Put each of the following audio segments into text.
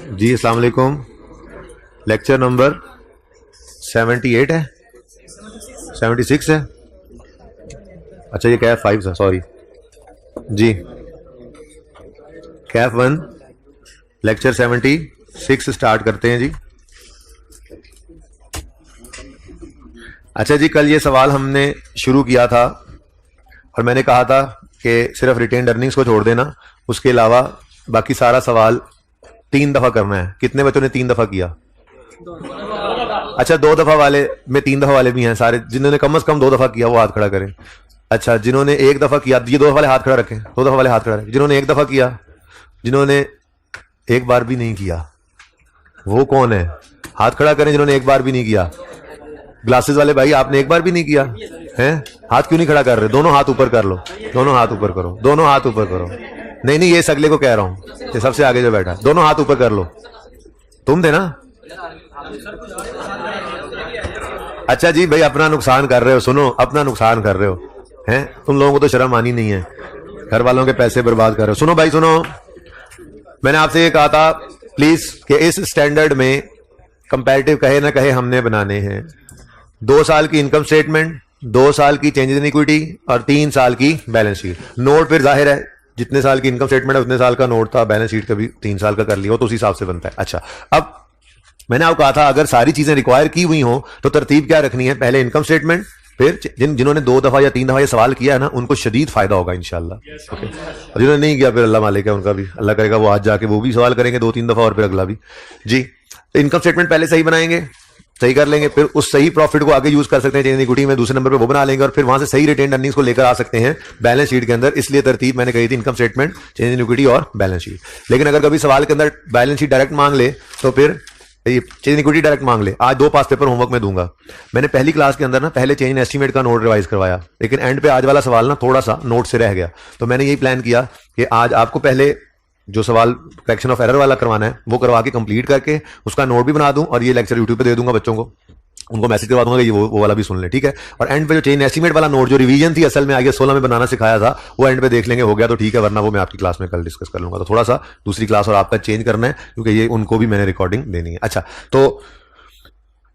जी अस्सलाम वालेकुम। Lecture number 78 है, 76 है। अच्छा ये कैफ 5 है, सॉरी जी। कैफ 1 लेक्चर 76 स्टार्ट करते हैं जी। अच्छा जी, कल ये सवाल हमने शुरू किया था और मैंने कहा था कि सिर्फ रिटेन्ड अर्निंग्स को छोड़ देना, उसके अलावा बाकी सारा सवाल 3 दफा करना है। कितने बच्चों ने 3 दफा किया? अच्छा 2 दफा वाले में 3 दफा वाले भी हैं सारे। जिन्होंने कम से कम 2 दफा किया वो हाथ खड़ा करें। अच्छा जिन्होंने 1 दफा किया, ये 2 दफा वाले हाथ खड़ा रखें, 2 दफा वाले हाथ खड़ा रखें। जिन्होंने 1 दफा किया, जिन्होंने 1 बार भी नहीं किया वो कौन है? हाथ खड़ा करें जिन्होंने 1 बार भी नहीं किया। ग्लासेस वाले भाई, आपने 1 बार भी नहीं किया है? हाथ क्यों नहीं खड़ा कर रहे? दोनों हाथ ऊपर कर लो, दोनों हाथ ऊपर करो, दोनों हाथ ऊपर करो। नहीं नहीं, ये सगले को कह रहा हूं, ये सबसे आगे जो बैठा, दोनों हाथ ऊपर कर लो। तुम थे ना? अच्छा जी भाई, अपना नुकसान कर रहे हो, सुनो, अपना नुकसान कर रहे हो हैं। तुम लोगों को तो शर्म आनी नहीं है, घर वालों के पैसे बर्बाद कर रहे हो। सुनो भाई सुनो, मैंने आपसे ये कहा था प्लीज कि इस स्टैंडर्ड में कंपैरेटिव कहे ना कहे हमने बनाने हैं। 2 साल की इनकम स्टेटमेंट, 2 साल की चेंजेस इन इक्विटी और 3 साल की बैलेंस शीट। नोट फिर जाहिर है जितने साल की इनकम स्टेटमेंट है उतने साल का नोट था, बैलेंस शीट का भी 3 साल का कर लिया, वो तो उसी हिसाब से बनता है। अच्छा, अब मैंने आपको कहा था अगर सारी चीजें रिक्वायर की हुई हो तो तरतीब क्या रखनी है? पहले इनकम स्टेटमेंट, फिर जिन्होंने 2 दफा या 3 दफा ये सवाल किया है ना, उनको शदीद फायदा होगा इंशाल्लाह। ओके, और जिन्होंने नहीं किया फिर अल्लाह मालिक है उनका भी, अल्लाह करेगा वो आज जाके वो भी सवाल करेंगे 2-3 दफा और फिर अगला भी जी। इनकम स्टेटमेंट पहले सही बनाएंगे, सही कर लेंगे, फिर उस सही प्रॉफिट को आगे यूज कर सकते हैं चेंज इन इक्विटी में, दूसरे नंबर पे वो बना लेंगे और फिर वहां से सही रिटेन अर्निंग्स को लेकर आ सकते हैं बैलेंस शीट के अंदर। इसलिए तरतीब मैंने कही थी income statement, change in equity और बैलेंस शीट। लेकिन अगर कभी सवाल के अंदर बैलेंस शीट डायरेक्ट मांग ले तो फिर ये चेंज इन इक्विटी डायरेक्ट मांग ले। आज 2 पास पेपर होमवर्क में दूंगा। मैंने पहली क्लास के अंदर ना पहले चेंज इन एस्टीमेट का नोट रिवाइज करवाया, लेकिन एंड पे आज वाला सवाल ना थोड़ा सा नोट से रह गया, तो मैंने यही प्लान किया कि आज आपको पहले जो सवाल करेक्शन ऑफ एरर वाला करवाना है वो करवा के कंप्लीट करके उसका नोट भी बना दूं और ये लेक्चर यूट्यूब पे दे दूंगा बच्चों को, उनको मैसेज करवा दूंगा कि ये वो वाला भी सुन ले, ठीक है। और एंड पे जो चेंज एस्टीमेट वाला नोट जो रिवीजन थी असल में आगे 16 में बनाना सिखाया था, वो एंड पे देख लेंगे, हो गया तो ठीक है, वरना वो मैं आपकी क्लास में कल डिस्कस कर लूंगा। तो थोड़ा सा दूसरी क्लास और आपका चेंज करना है क्योंकि ये उनको भी मैंने रिकॉर्डिंग देनी है। अच्छा, तो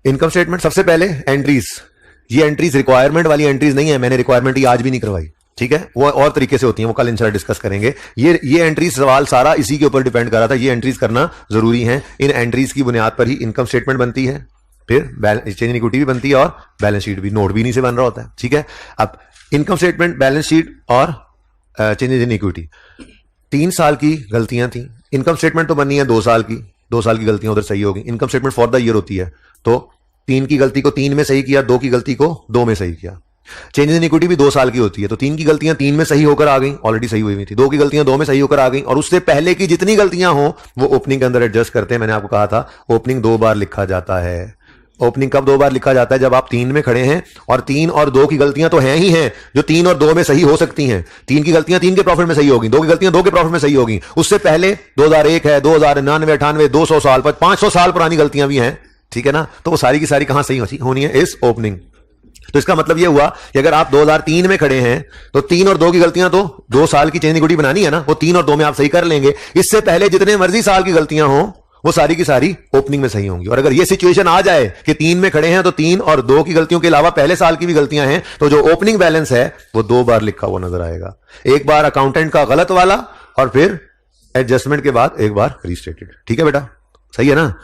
इनकम स्टेटमेंट सबसे पहले एंट्रीज, ये एंट्रीज रिक्वायरमेंट वाली एंट्रीज नहीं है, मैंने रिक्वायरमेंट ही आज भी नहीं करवाई, ठीक है। वो और तरीके से होती हैं, वो कल इंशाल्लाह डिस्कस करेंगे। ये एंट्रीज सवाल सारा इसी के ऊपर डिपेंड कर रहा था, ये एंट्रीज करना जरूरी है। इन एंट्रीज की बुनियाद पर ही इनकम स्टेटमेंट बनती है, फिर चेंज इन इक्विटी भी बनती है और बैलेंस शीट भी, नोट भी इन्हीं से बन रहा होता है, ठीक है। अब इनकम स्टेटमेंट, बैलेंस शीट और चेंज इन इक्विटी, 3 साल की गलतियां थी। इनकम स्टेटमेंट तो बनी है 2 साल की, 2 साल की गलतियां उधर सही होगी। Income statement for the year होती है, तो 3 की गलती को 3 में सही किया, 2 की गलती को 2 में सही किया। चेंजेस इन इक्विटी भी 2 साल की होती है, तो 3 की गलतियां 3 में सही होकर आ गई, ऑलरेडी सही हुई थी, 2 की गलतियां 2 में सही होकर आ गई, और उससे पहले की जितनी गलतियां हो वो ओपनिंग के अंदर एडजस्ट करते हैं। मैंने आपको कहा था ओपनिंग 2 बार लिखा जाता है। ओपनिंग कब 2 बार लिखा जाता है? जब आप 3 में खड़े हैं और 3 और 2 की गलतियां तो हैं ही हैं जो 3 और 2 में सही हो सकती हैं। 3 की गलतियां 3 के प्रॉफिट में सही होगी, 2 की गलतियां 2 के प्रॉफिट में सही होगी। उससे पहले 2001 है, 2099, 98, 200 साल, 500 साल पुरानी गलतियां भी हैं, ठीक है ना। तो वो सारी की सारी कहां सही होनी है? इस ओपनिंग। तो इसका मतलब ये हुआ कि अगर आप 2003 में खड़े हैं तो 3 और 2 की गलतियां तो 2 साल की चेंज इन इक्विटी बनानी है ना, वो 3 और 2 में आप सही कर लेंगे। इससे पहले जितने मर्जी साल की गलतियां हो वो सारी की सारी ओपनिंग में सही होंगी। और अगर ये सिचुएशन आ जाए कि 3 में खड़े हैं तो 3 और 2 की गलतियों के अलावा पहले साल की भी गलतियां हैं, तो जो ओपनिंग बैलेंस है वो 2 बार लिखा हुआ नजर आएगा। एक बार अकाउंटेंट का गलत वाला और फिर एडजस्टमेंट के बाद एक बार रीस्टेटेड, ठीक है बेटा, सही है ना।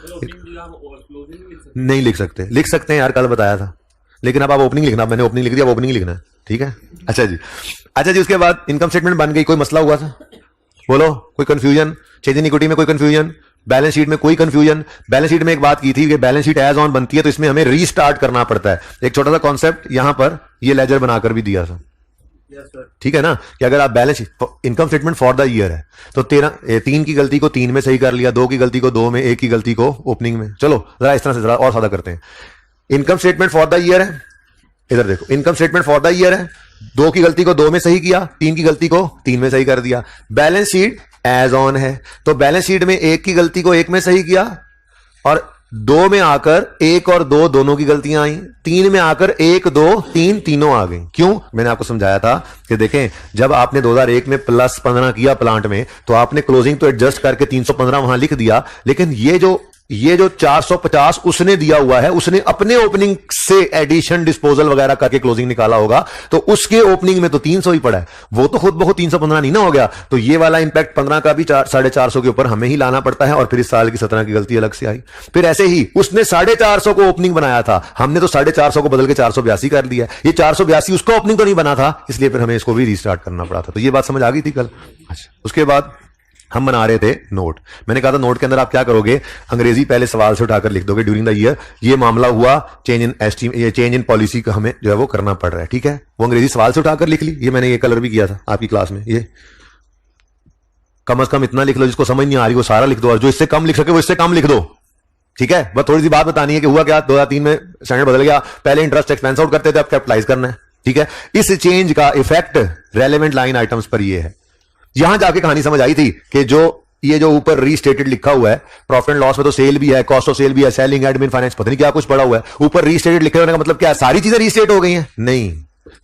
नहीं लिख सकते, लिख सकते हैं यार, कल बताया था, लेकिन अब आप ओपनिंग लिखना, मैंने ओपनिंग लिख दिया, अब ओपनिंग लिखना है, ठीक है। अच्छा जी, अच्छा जी, उसके बाद इनकम स्टेटमेंट बन गई, कोई मसला हुआ था? बोलो, कोई कंफ्यूजन? चेंज इन इक्विटी में कोई कंफ्यूजन? बैलेंस शीट में कोई कंफ्यूजन? बैलेंस शीट में एक बात की थी कि बैलेंस शीट एज ऑन बनती है तो इसमें हमें रीस्टार्ट करना पड़ता है। एक छोटा सा कॉन्सेप्ट यहां पर ये लेजर बनाकर भी दिया था, ठीक है ना, कि अगर आप balance income statement for the year है तो 3 की गलती को 3 में सही कर लिया, 2 की गलती को 2 में, 1 की गलती को ओपनिंग में। चलो जरा इस तरह से जरा और सादा करते हैं। Income statement for the year है, इधर देखो, income statement for the year है, 2 की गलती को 2 में सही किया, 3 की गलती को 3 में सही कर दिया। बैलेंस शीट एज ऑन है, तो बैलेंस शीट में 1 की गलती को 1 में सही किया और 2 में आकर 1 और 2 दोनों की गलतियां आई, 3 में आकर 1 2 3 तीनों आ गई। क्यों? मैंने आपको समझाया था कि देखें, जब आपने 2001 में +15 किया प्लांट में, तो आपने क्लोजिंग तो एडजस्ट करके 315 वहां लिख दिया, लेकिन ये जो 450 उसने दिया हुआ है, उसने अपने ओपनिंग से एडिशन डिस्पोजल वगैरह करके क्लोजिंग निकाला होगा, तो उसके ओपनिंग में तो 300 ही पड़ा है, वो तो खुद बहुत 315 नहीं ना हो गया। तो ये वाला इंपैक्ट 15 का भी 450 के ऊपर हमें ही लाना पड़ता है, और फिर इस साल की 17 की गलती अलग से आई। फिर ऐसे ही उसने 450 को ओपनिंग बनाया था, हमने तो 450 को बदल के 482 कर दिया। ये 482 उसका ओपनिंग तो नहीं बना था, इसलिए फिर हमें इसको भी रीस्टार्ट करना पड़ा था। तो ये बात समझ आ गई थी कल। अच्छा, उसके बाद हम बना रहे थे नोट। मैंने कहा था नोट के अंदर आप क्या करोगे, अंग्रेजी पहले सवाल से उठाकर लिख दोगे। ड्यूरिंग द ईयर ये मामला हुआ, चेंज इन पॉलिसी का हमें जो है वो करना पड़ रहा है, ठीक है। वो अंग्रेजी सवाल से उठाकर लिख ली। ये मैंने ये कलर भी किया था आपकी क्लास में। ये कम से कम इतना लिख लो, जिसको समझ नहीं आ रही वो सारा लिख दो, और जो इससे कम लिख सके वो इससे कम लिख दो, ठीक है। बस थोड़ी सी बात बतानी है कि हुआ क्या, 2003 में स्टैंडर्ड बदल गया। पहले इंटरेस्ट एक्सपेंस आउट करते थे, अब कैपिटलाइज करना है, ठीक है। इस चेंज का इफेक्ट रेलेवेंट लाइन आइटम्स पर ये है। यहां जाके कहानी समझ आई थी कि ये जो ऊपर रीस्टेटेड लिखा हुआ है, प्रॉफिट एंड लॉस में तो सेल भी है, कॉस्ट ऑफ सेल भी है, सेलिंग एडमिन फाइनेंस, पता नहीं क्या कुछ पड़ा हुआ है ऊपर रीस्टेटेड लिखे होने का मतलब क्या है, सारी चीजें रीस्टेट हो गई हैं? नहीं,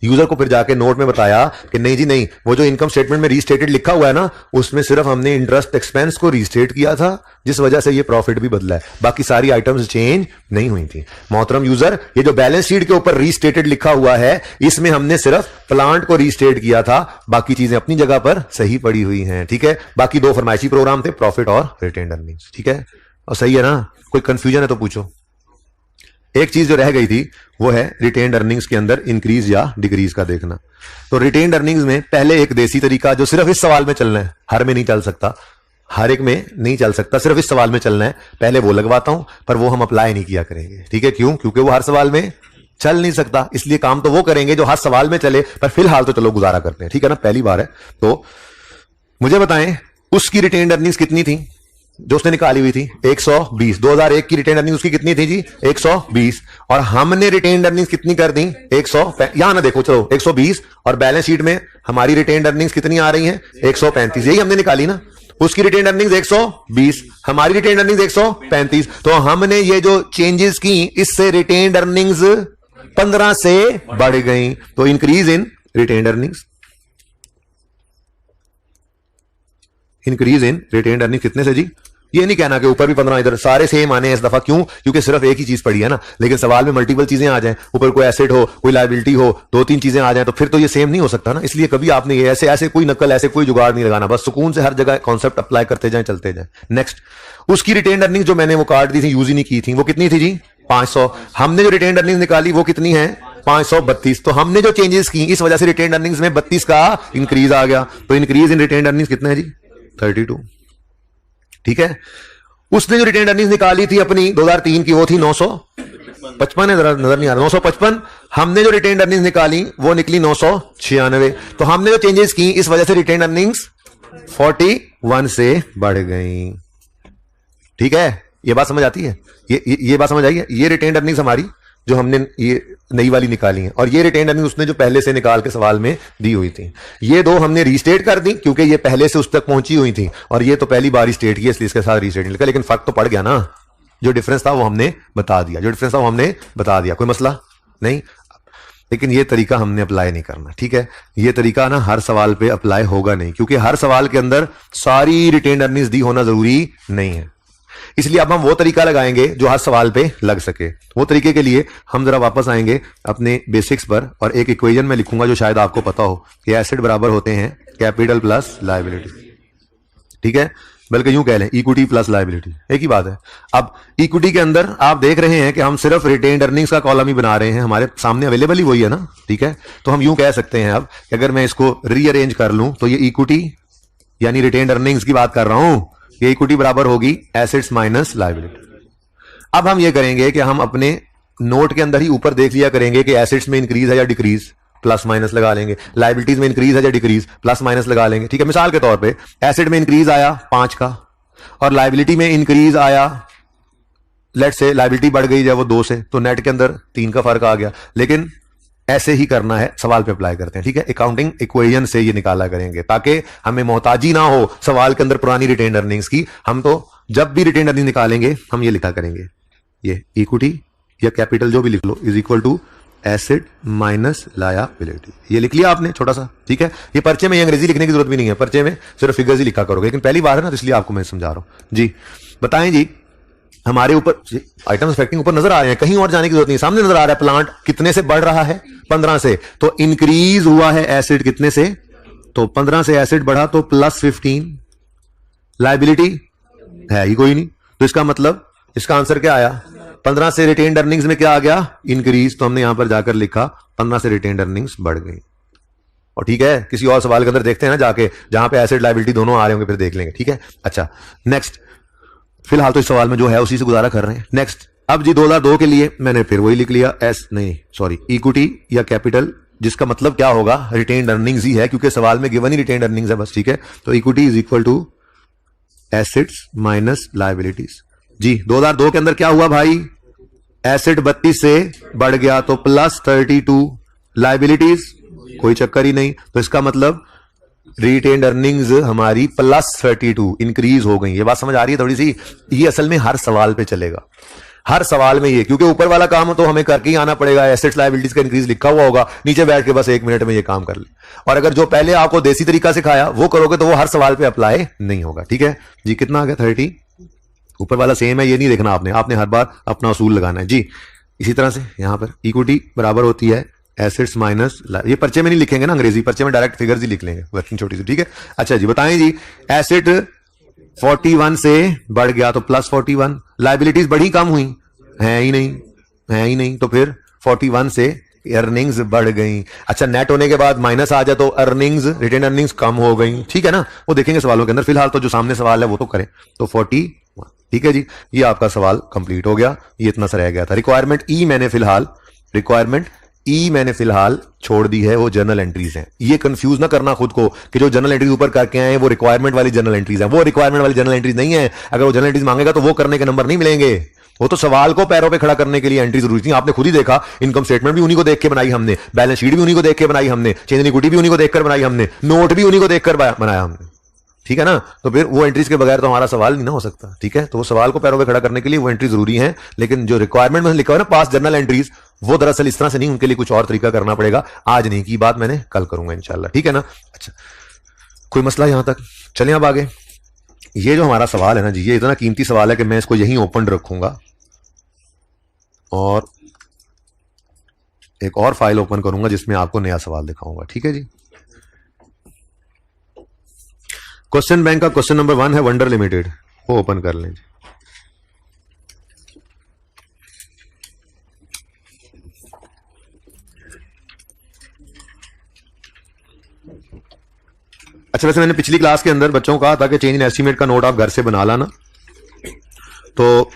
यूजर को फिर जाके नोट में बताया कि नहीं जी नहीं, वो जो इनकम स्टेटमेंट में रीस्टेटेड लिखा हुआ है ना, उसमें सिर्फ हमने इंटरेस्ट एक्सपेंस को रीस्टेट किया था, जिस वजह से ये प्रॉफिट भी बदला है, बाकी सारी आइटम्स चेंज नहीं हुई थी। मोहतरम यूजर, ये जो बैलेंस शीट के ऊपर रीस्टेटेड लिखा हुआ है, इसमें हमने सिर्फ प्लांट को रीस्टेट किया था, बाकी चीजें अपनी जगह पर सही पड़ी हुई हैं, ठीक है। बाकी 2 फरमाइशी प्रोग्राम थे, प्रॉफिट और रिटेन्ड अर्निंग्स, ठीक है। और सही है ना? कोई कंफ्यूजन है तो पूछो। एक चीज जो रह गई थी वो है रिटेन्ड अर्निंग्स के अंदर इंक्रीज या डिक्रीज का देखना। तो रिटेन्ड अर्निंग्स में पहले एक देसी तरीका जो सिर्फ इस सवाल में चलना है, हर में नहीं चल सकता, हर एक में नहीं चल सकता, सिर्फ इस सवाल में चलना है, पहले वो लगवाता हूं, पर वो हम अप्लाई नहीं किया करेंगे, ठीक है। क्यों? क्योंकि वो हर सवाल में चल नहीं सकता, इसलिए काम तो वो करेंगे जो हर सवाल में चले, पर फिलहाल तो चलो गुजारा करते हैं, ठीक है ना। पहली बार है तो मुझे बताएं उसकी रिटेन्ड अर्निंग्स कितनी थी जो उसने निकाली हुई थी? 120। 2001 की रिटेन्ड अर्निंग उसकी कितनी थी जी? 120। और हमने रिटेन्ड अर्निंग्स कितनी कर दी? 100। यहां ना देखो, चलो 120, और बैलेंस शीट में हमारी रिटेन्ड अर्निंग्स कितनी आ रही हैं? 135। यही हमने निकाली ना। उसकी रिटेन्ड अर्निंग्स 120, हमारी रिटेन्ड अर्निंग्स 135। तो हमने ये जो चेंजेस की, इससे रिटेन्ड अर्निंग्स 15 से बढ़ गई। तो increase in retained earnings, increase in retained earning कितने से जी? ये नहीं कहना कि ऊपर भी 15, इधर सारे सेम आने इस दफा। क्यों? क्योंकि सिर्फ एक ही चीज पड़ी है ना। लेकिन सवाल में मल्टीपल चीजें आ जाएं, ऊपर कोई एसेट हो, कोई लायबिलिटी हो, 2-3 चीजें आ जाएं, तो फिर तो ये सेम नहीं हो सकता ना। इसलिए कभी आपने ये ऐसे कोई नकल, ऐसे कोई जुगाड़ नहीं लगाना, बस सुकून से हर जगह कॉन्सेप्ट अप्लाई करते जाएं, चलते जाएं। नेक्स्ट, उसकी रिटेन्ड अर्निंग जो मैंने वो काट दी थी, यूज ही नहीं की थी, वो कितनी थी जी? 500। हमने जो रिटेन्ड अर्निंग निकाली वो कितनी है? 532। तो हमने जो चेंजेस की, इस वजह से रिटेन्ड अर्निंग्स में 32 का इंक्रीज आ गया। तो इंक्रीज इन रिटेन्ड अर्निंग्स कितना है जी? 32, ठीक है। उसने जो रिटेन्ड अर्निंग्स निकाली थी अपनी 2003 की, वो थी 955 है, नजर नहीं आ रहा, 955। हमने जो रिटेन्ड अर्निंग्स निकाली वो निकली 996। तो हमने जो चेंजेस की, इस वजह से रिटेन्ड अर्निंग्स 41 से बढ़ गई, ठीक है। ये बात समझ आती है? ये बात समझ आई है? ये रिटेन्ड अर्निंग्स हमारी जो हमने ये नई वाली निकाली है, और ये रिटेन्ड अर्निंग उसने जो पहले से निकाल के सवाल में दी हुई थी। ये 2 हमने रीस्टेट कर दी क्योंकि ये पहले से उस तक पहुंची हुई थी, और ये तो पहली बार रीस्टेट की, इसलिए इसके साथ रीस्टेट लिखा। लेकिन फर्क तो पड़ गया ना, जो डिफरेंस था वो हमने बता दिया, कोई मसला नहीं। लेकिन ये तरीका हमने अप्लाई नहीं करना, ठीक है। ये तरीका ना हर सवाल पे अप्लाई होगा नहीं, क्योंकि हर सवाल के अंदर सारी रिटेन्ड अर्निंग्स दी होना जरूरी नहीं है। इसलिए अब हम वो तरीका लगाएंगे जो हर सवाल पे लग सके। वो तरीके के लिए हम जरा वापस आएंगे अपने बेसिक्स पर, और एक इक्वेशन में लिखूंगा जो शायद आपको पता हो कि एसेट बराबर होते हैं कैपिटल प्लस लायबिलिटी, ठीक है। बल्कि यूं कह लें इक्विटी प्लस लायबिलिटी, एक ही बात है। अब इक्विटी के अंदर आप देख रहे हैं कि हम सिर्फ रिटेन्ड अर्निंग्स का कॉलम ही बना रहे हैं, हमारे सामने अवेलेबल ही वही है ना, ठीक है। तो हम यूं कह सकते हैं अब कि अगर मैं इसको रीअरेंज कर लूं तो ये इक्विटी यानी रिटेन्ड अर्निंग्स की बात कर रहा हूं, ये इक्विटी बराबर होगी एसेट्स माइनस लायबिलिटी। अब हम ये करेंगे कि हम अपने नोट के अंदर ही ऊपर देख लिया करेंगे कि एसेट्स में इंक्रीज है या डिक्रीज, प्लस माइनस लगा लेंगे। लायबिलिटीज में इंक्रीज है या डिक्रीज, प्लस माइनस लगा लेंगे, ठीक है। मिसाल के तौर पे एसेट में इंक्रीज आया 5 का, और लायबिलिटी में इंक्रीज आया, लेट से लायबिलिटी बढ़ गई जब वो 2 से, तो नेट के अंदर 3 का फर्क आ गया। लेकिन ऐसे ही करना है, सवाल पे अप्लाई करते हैं, ठीक है। अकाउंटिंग इक्वेशन से ये निकाला करेंगे ताकि हमें मोहताजी ना हो सवाल के अंदर पुरानी रिटेन्ड अर्निंग्स की। हम तो जब भी रिटेन्ड अर्निंग निकालेंगे हम ये लिखा करेंगे, ये इक्विटी या कैपिटल जो भी लिख लो is equal to asset minus liability. ये लिख लिया आपने छोटा सा, ठीक है। ये पर्चे में ये अंग्रेजी लिखने की जरूरत भी नहीं है, पर्चे में सिर्फ फिगर्स ही लिखा करोगे, लेकिन पहली बार है ना तो इसलिए आपको मैं समझा रहा हूं जी। बताएं जी, हमारे ऊपर आइटम्स अफेक्टिंग ऊपर नजर आ रहे हैं, कहीं और जाने की जरूरत नहीं, सामने नजर आ रहा है। प्लांट कितने से बढ़ रहा है? 15 से। तो इंक्रीज हुआ है एसेट कितने से? तो 15 से एसेट बढ़ा तो प्लस 15। लायबिलिटी है ही कोई नहीं, तो इसका मतलब इसका आंसर क्या आया? 15 से रिटेन्ड अर्निंग्स में क्या आ गया? इंक्रीज। तो हमने यहां पर जाकर लिखा 15 से रिटेन्ड अर्निंग्स बढ़ गई। और ठीक है, किसी और सवाल के अंदर देखते हैं ना जाके, जहां पे एसेट लायबिलिटी दोनों आ रहे होंगे, फिर देख लेंगे, ठीक है। अच्छा नेक्स्ट, फिलहाल तो इस सवाल में जो है उसी से गुजारा कर रहे हैं। नेक्स्ट, अब जी 2002 के लिए मैंने फिर वही लिख लिया, इक्विटी या कैपिटल, जिसका मतलब क्या होगा? रिटेन्ड अर्निंग्स ही है, क्योंकि सवाल में गिवन ही रिटेन्ड अर्निंग्स है बस, ठीक है। तो equity is equal to assets minus liabilities. जी 2002 के अंदर क्या हुआ भाई? एसेट 32 से बढ़ गया तो प्लस 32, लायबिलिटीज कोई चक्कर ही नहीं, तो इसका मतलब रिटेन्ड अर्निंग्स हमारी प्लस 32 इंक्रीज हो गई। ये बात समझ आ रही है थोड़ी सी? ये असल में हर सवाल पे चलेगा, हर सवाल में ये, क्योंकि ऊपर वाला काम तो हमें करके ही आना पड़ेगा। एसेट्स लायबिलिटीज का इंक्रीज लिखा हुआ होगा, नीचे बैठ के बस 1 मिनट में ये काम कर ले। और अगर जो पहले आपको देसी तरीका सिखाया वो करोगे तो वो हर सवाल पे अप्लाई नहीं होगा, ठीक है जी। कितना आ गया? 30। ऊपर वाला सेम है, ये नहीं देखना आपने हर बार अपना असूल लगाना है जी। इसी तरह से यहां पर इक्विटी बराबर होती है एसेट्स माइनस, ये पर्चे में नहीं लिखेंगे ना अंग्रेजी, पर्चे में डायरेक्ट फिगर्स ही लिख लेंगे, वर्किंग छोटी सी, ठीक है। अच्छा जी बताएं जी, एसेट 41 से बढ़ गया तो प्लस 41, लायबिलिटीज बढ़ी कम हुई? है ही नहीं, तो फिर 41 से अर्निंग्स बढ़ गई। अच्छा नेट होने के बाद माइनस आ जाए तो अर्निंग्स, रिटेन अर्निंग्स कम हो गई, ठीक है ना। वो देखेंगे सवालों के अंदर, फिलहाल तो जो सामने सवाल है वो तो करें। तो 41, ठीक है जी, ये आपका सवाल कंप्लीट हो गया। ये इतना सा रह गया था। रिक्वायरमेंट ई मैंने फिलहाल छोड़ दी है, वो जर्नल एंट्रीज हैं। ये कंफ्यूज ना करना खुद को कि जो जर्नल एंट्रीज ऊपर करके आए हैं वो रिक्वायरमेंट वाली जर्नल एंट्रीज हैं। वो रिक्वायरमेंट वाली जर्नल एंट्रीज नहीं है। अगर वो जर्नल एंट्रीज मांगेगा तो वो करने के नंबर नहीं मिलेंगे। वो तो सवाल को पैरों पे खड़ा करने के लिए एंट्री जरूरी थी। आपने खुद ही देखा, इनकम स्टेटमेंट भी उन्हीं को देख के बनाई हमने, बैलेंस शीट भी उन्हीं को देख के बनाई हमने, चेंज इन इक्विटी भी उन्हीं को देखकर बनाई हमने, नोट भी उन्हीं को देखकर बनाया हमने, ठीक है ना। तो फिर वो एंट्रीज के बगैर तो हमारा सवाल नहीं ना हो सकता, ठीक है। तो वो सवाल को पैरों पे खड़ा करने के लिए वो एंट्री जरूरी है। लेकिन जो रिक्वायरमेंट में लिखा हुआ है ना पास जर्नल एंट्रीज, वो दरअसल इस तरह से नहीं, उनके लिए कुछ और तरीका करना पड़ेगा। आज नहीं की बात मैंने कल करूंगा इंशाल्लाह, ठीक है ना। अच्छा कोई मसला यहां तक? चलिए अब आगे। ये जो हमारा सवाल है ना जी, ये इतना कीमती सवाल है कि मैं इसको यहीं ओपन रखूंगा और एक और फाइल ओपन करूंगा जिसमें आपको नया सवाल दिखाऊंगा, ठीक है जी। क्वेश्चन बैंक का क्वेश्चन नंबर 1 है वंडर लिमिटेड, वो ओपन कर लें। अच्छा वैसे मैंने पिछली क्लास के अंदर बच्चों को कहा था कि चेंज इन एस्टीमेट का नोट आप घर से बना लाना, तो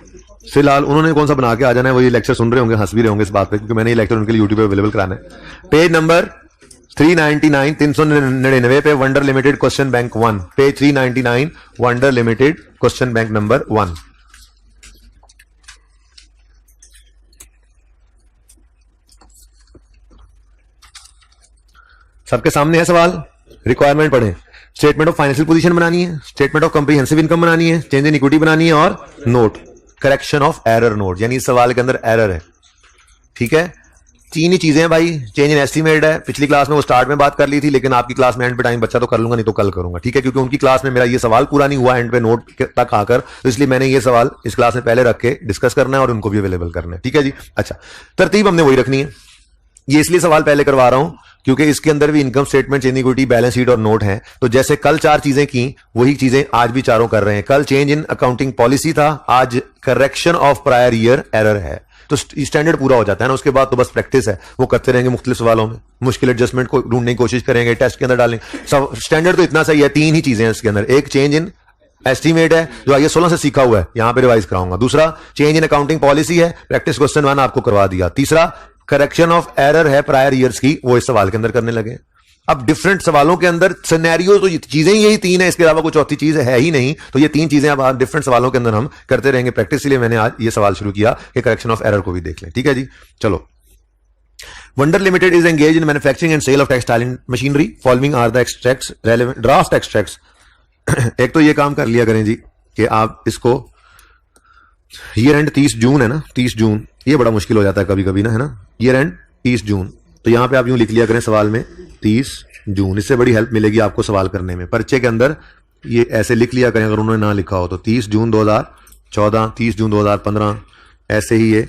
फिलहाल उन्होंने कौन सा बना के आ जाना है। वो ये लेक्चर सुन रहे होंगे, हंस भी रहे होंगे इस बात पे, क्योंकि मैंने ये लेक्चर उनके लिए यूट्यूब पे अवेलेबल कराना है। पेज नंबर 399 पे wonder limited question bank 1, page 399 wonder limited question bank number 1। सबके सामने है सवाल, रिक्वायरमेंट पढ़ें। स्टेटमेंट ऑफ फाइनेंशियल पोजीशन बनानी है, स्टेटमेंट ऑफ कॉम्प्रिहेंसिव इनकम बनानी है, चेंज इन इक्विटी बनानी है और note, correction of error note, यानी इस सवाल के अंदर एरर है, ठीक है। 3 ही चीजें हैं भाई। चेंज इन एस्टीमेट है, पिछली क्लास में वो स्टार्ट में बात कर ली थी, लेकिन आपकी क्लास में एंड पे टाइम बच्चा तो कर लूंगा, नहीं तो कल करूंगा, ठीक है। क्योंकि उनकी क्लास में मेरा ये सवाल पूरा नहीं हुआ एंड पे नोट तक आकर, तो इसलिए मैंने ये सवाल इस क्लास में पहले रख के डिस्कस करना है और उनको भी अवेलेबल करना है, ठीक है जी। अच्छा तरतीब हमने वही रखनी है। ये इसलिए सवाल पहले करवा रहा हूं क्योंकि इसके अंदर भी income statement, change in equity, balance sheet और नोट है। तो जैसे कल 4 चीजें की, वही चीजें आज भी चारों कर रहे हैं। कल चेंज इन अकाउंटिंग पॉलिसी था, आज correction of prior year error है। तो स्टैंडर्ड पूरा हो जाता है ना, उसके बाद तो बस प्रैक्टिस है। वो करते रहेंगे मुख्तलिफ सवालों में, मुश्किल एडजस्टमेंट को ढूंढने की कोशिश करेंगे, टेस्ट के अंदर डालेंगे। सब स्टैंडर्ड तो इतना सही है। 3 ही चीजें हैं इसके अंदर। एक चेंज इन एस्टीमेट है जो आइए 16 से सीखा हुआ है, यहां पे रिवाइज कराऊंगा। दूसरा चेंज इन अकाउंटिंग पॉलिसी है, प्रैक्टिस क्वेश्चन 1 आपको करवा दिया। तीसरा करेक्शन ऑफ एरर है प्रायर ईयर्स की, वो इस सवाल के अंदर करने लगे। अब डिफरेंट सवालों के अंदर सिनेरियो तो चीजें यही 3 है, इसके अलावा कुछ चौथी चीज है ही नहीं। तो ये 3 चीजें अब डिफरेंट सवालों के अंदर हम करते रहेंगे प्रैक्टिस। इसलिए मैंने आज ये सवाल शुरू किया कि करेक्शन ऑफ एरर को भी देख लें, ठीक है जी। चलो, Wonder Limited is engage in manufacturing and sale of textile machinery, following are the extracts relevant draft extracts. एक तो ये काम कर लिया करें जी कि आप इसको ईयर एंड 30 जून है ना, 30 जून, ये बड़ा मुश्किल हो जाता है कभी कभी ना, है ना, ईयर एंड 30 जून। तो यहां पे आप यूं लिख लिया करें सवाल में 30 जून, इससे बड़ी हेल्प मिलेगी आपको सवाल करने में। पर्चे के अंदर ये ऐसे लिख लिया करें अगर उन्होंने ना लिखा हो तो, 30 जून 2014, 30 जून 2015, ऐसे ही ये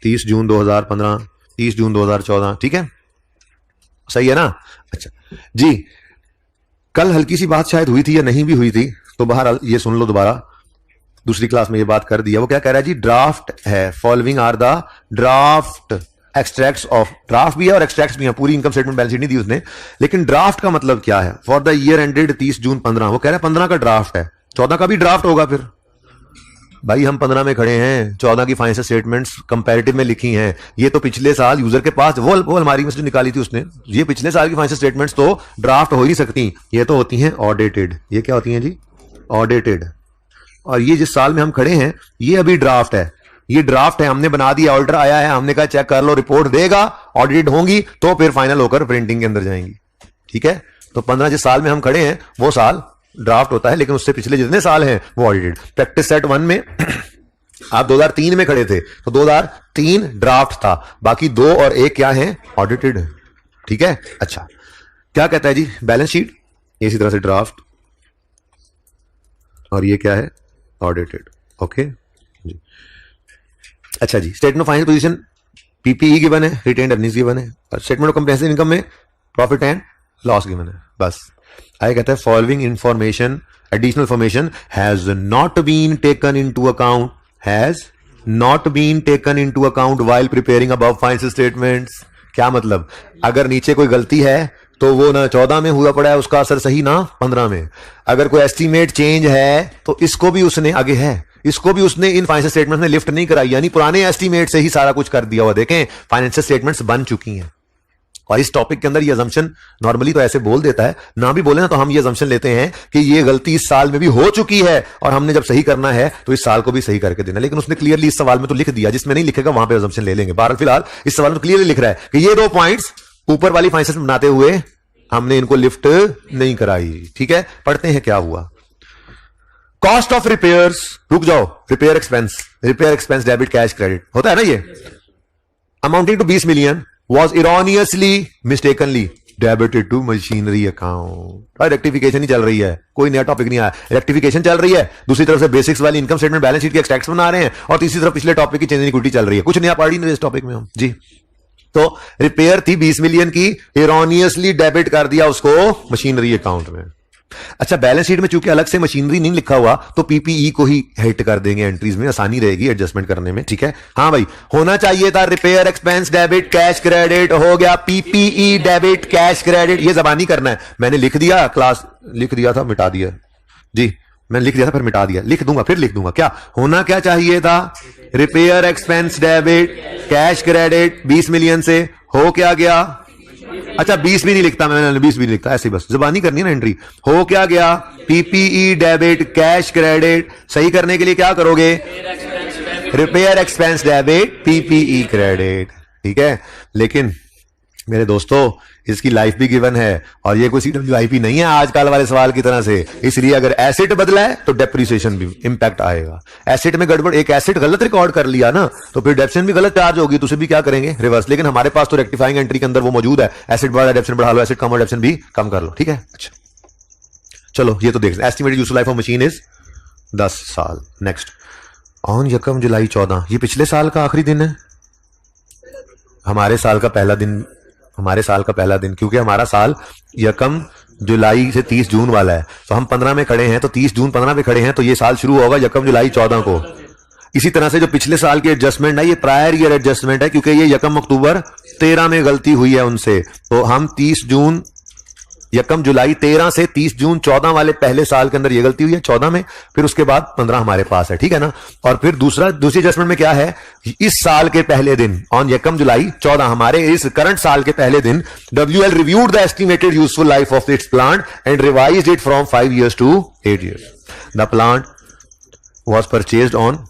30 जून 2015, 30 जून 2014, ठीक है, सही है ना। अच्छा जी, कल हल्की सी बात शायद हुई थी या नहीं भी हुई थी, तो बहरहाल ये सुन लो दोबारा, दूसरी क्लास में ये बात कर दिया। वो क्या कह रहा है जी, ड्राफ्ट है, following are the draft extracts of, draft भी है और एक्सट्रैक्ट्स भी है, पूरी इनकम स्टेटमेंट बैलेंस शीट नहीं दी उसने, लेकिन ड्राफ्ट का मतलब क्या है, फॉर द ईयर एंडेड 30 जून 15, वो कह रहा है 15 का ड्राफ्ट है, 14 का भी ड्राफ्ट होगा। फिर भाई हम 15 में खड़े हैं, 14 की फाइनेंशियल स्टेटमेंट्स कंपैरेटिव में लिखी हैं, ये तो पिछले साल यूजर के पास वो अलमारी में से निकाली थी उसने, ये पिछले साल की फाइनेंशियल स्टेटमेंट्स तो ड्राफ्ट हो ही नहीं सकती, ये तो होती हैं ऑडिटेड। ये क्या होती हैं जी, ऑडिटेड। और ये जिस साल में हम खड़े हैं ये अभी ड्राफ्ट है, ये ड्राफ्ट है, हमने बना दिया, ऑडिटर आया है, हमने कहा चेक कर लो, रिपोर्ट देगा, ऑडिटेड होंगी तो फिर फाइनल होकर प्रिंटिंग के अंदर जाएंगी, ठीक है। तो 15 जिस साल में हम खड़े हैं वो साल ड्राफ्ट होता है, लेकिन उससे पिछले जितने साल हैं वो ऑडिटेड। प्रैक्टिस सेट 1 में आप 2003 में खड़े थे तो 2003 ड्राफ्ट था, बाकी 2 और 1 क्या है, ऑडिटेड, ठीक है। अच्छा क्या कहता है जी, बैलेंस शीट इसी तरह से ड्राफ्ट, और ये क्या है, ऑडिटेड, ओके जी। अच्छा जी, statement of financial position PPE given है, रिटेन्ड अर्निंग्स गिवन है, और स्टेटमेंट ऑफ कंप्रेहेंसिव इनकम में प्रॉफिट एंड लॉस गिवन है, बस। आगे कहता है following information, additional information has not been taken into account, has not been taken into account while preparing above financial statements. क्या मतलब, अगर नीचे कोई गलती है तो वो ना 14 में हुआ पड़ा है, उसका असर सही ना 15 में। अगर कोई एस्टीमेट चेंज है तो इसको भी उसने, आगे है, इसको भी उसने इन फाइनेंशियल स्टेटमेंट्स में लिफ्ट नहीं कराई, यानी पुराने एस्टीमेट से ही सारा कुछ कर दिया हुआ। देखें फाइनेंशियल स्टेटमेंट्स बन चुकी हैं, और इस टॉपिक के अंदर ये अजम्पशन नॉर्मली तो ऐसे बोल देता है, ना भी बोले ना तो हम ये अजम्पशन लेते हैं कि ये गलती इस साल में भी हो चुकी है और हमने जब सही करना है तो इस साल को भी सही करके देना। लेकिन उसने क्लियरली इस सवाल में तो लिख दिया, जिसमें नहीं लिखेगा वहां पे अजम्पशन ले लेंगे। बहरहाल फिलहाल इस सवाल में क्लियरली लिख रहा है कि ये 2 पॉइंट्स ऊपर वाली फाइनेंशियल बनाते हुए हमने इनको लिफ्ट नहीं कराई, ठीक है। पढ़ते हैं क्या हुआ। कॉस्ट ऑफ रिपेयर्स, रुक जाओ, repair expense debit cash credit होता है ना, ये amounting to 20 million was erroneously mistakenly debited to machinery account। और रेक्टिफिकेशन ही चल रही है, कोई नया टॉपिक नहीं आया, रेक्टिफिकेशन चल रही है। दूसरी तरफ से बेसिक्स वाली इनकम स्टेटमेंट बैलेंस शीट के एक्सट्रैक्ट्स बना रहे हैं, और तीसरी तरफ पिछले टॉपिक की चेंज इन इक्विटी चल रही है। कुछ नया पढ़ ही नहीं इस टॉपिक में हम जी। तो रिपेयर थी 20 मिलियन की, erroneously डेबिट कर दिया उसको मशीनरी अकाउंट में। अच्छा, बैलेंस शीट में चूंकि अलग से मशीनरी नहीं लिखा हुआ तो पीपीई को ही हिट कर देंगे एंट्रीज में, आसानी रहेगी एडजस्टमेंट करने में, ठीक है। हाँ भाई, होना चाहिए था repair expense debit cash credit, हो गया पीपीई डेबिट कैश क्रेडिट, ये जबानी करना है। मैंने लिख दिया, क्लास लिख दिया था, मिटा दिया जी, मैंने लिख दिया था फिर मिटा दिया, लिख दूंगा फिर लिख दूंगा। क्या होना क्या चाहिए था, repair expense debit cash credit 20 million से, हो क्या गया, अच्छा 20 भी नहीं लिखता मैंने, 20 भी नहीं लिखता, ऐसे बस जुबानी करनी है ना एंट्री। हो क्या गया, पीपीई डेबिट कैश क्रेडिट, सही करने के लिए क्या करोगे, repair expense debit PPE credit, ठीक है। लेकिन मेरे दोस्तों इसकी लाइफ भी गिवन है, और ये कोई CWIP नहीं है आजकल वाले सवाल की तरह से, इसलिए अगर एसेट बदला है तो डेप्रिसिएशन भी इंपैक्ट आएगा। एसेट में गड़बड़, एक एसेट गलत रिकॉर्ड कर लिया ना तो फिर डेप्रिसिएशन भी गलत चार्ज होगी, तो उसे भी क्या करेंगे, रिवर्स। लेकिन हमारे पास तो रेक्टिफाइंग एंट्री के अंदर वो मौजूद है, एसेट बढ़ा डेप्रिसिएशन बढ़ा लो, एसेट कम और डेप्रिसिएशन भी कम कर लो, ठीक है। अच्छा चलो ये तो देख, estimated useful life of machine is 10 साल। नेक्स्ट, ऑन 1 जुलाई 14, ये पिछले साल का आखिरी दिन है, हमारे साल का पहला दिन, हमारे साल का पहला दिन, क्योंकि हमारा साल 1 जुलाई से 30 जून वाला है, तो हम 15 में खड़े हैं, तो 30 जून 15 में खड़े हैं, तो ये साल शुरू होगा 1 जुलाई 14 को। इसी तरह से जो पिछले साल की एडजस्टमेंट है ये प्रायर ईयर एडजस्टमेंट है, क्योंकि ये 1 अक्टूबर 13 में गलती हुई है उनसे, तो हम 30 जून 1 जुलाई 13 से 30 जून 14 वाले पहले साल के अंदर ये गलती हुई है 14 में, फिर उसके बाद 15 हमारे पास है, ठीक है ना। और फिर दूसरी एडजस्टमेंट में क्या है, इस साल के पहले दिन ऑन 1 जुलाई 14, हमारे इस करंट साल के पहले दिन WL reviewed the estimated useful life of its plant and revised it from 5 years to 8 years। The plant was purchased on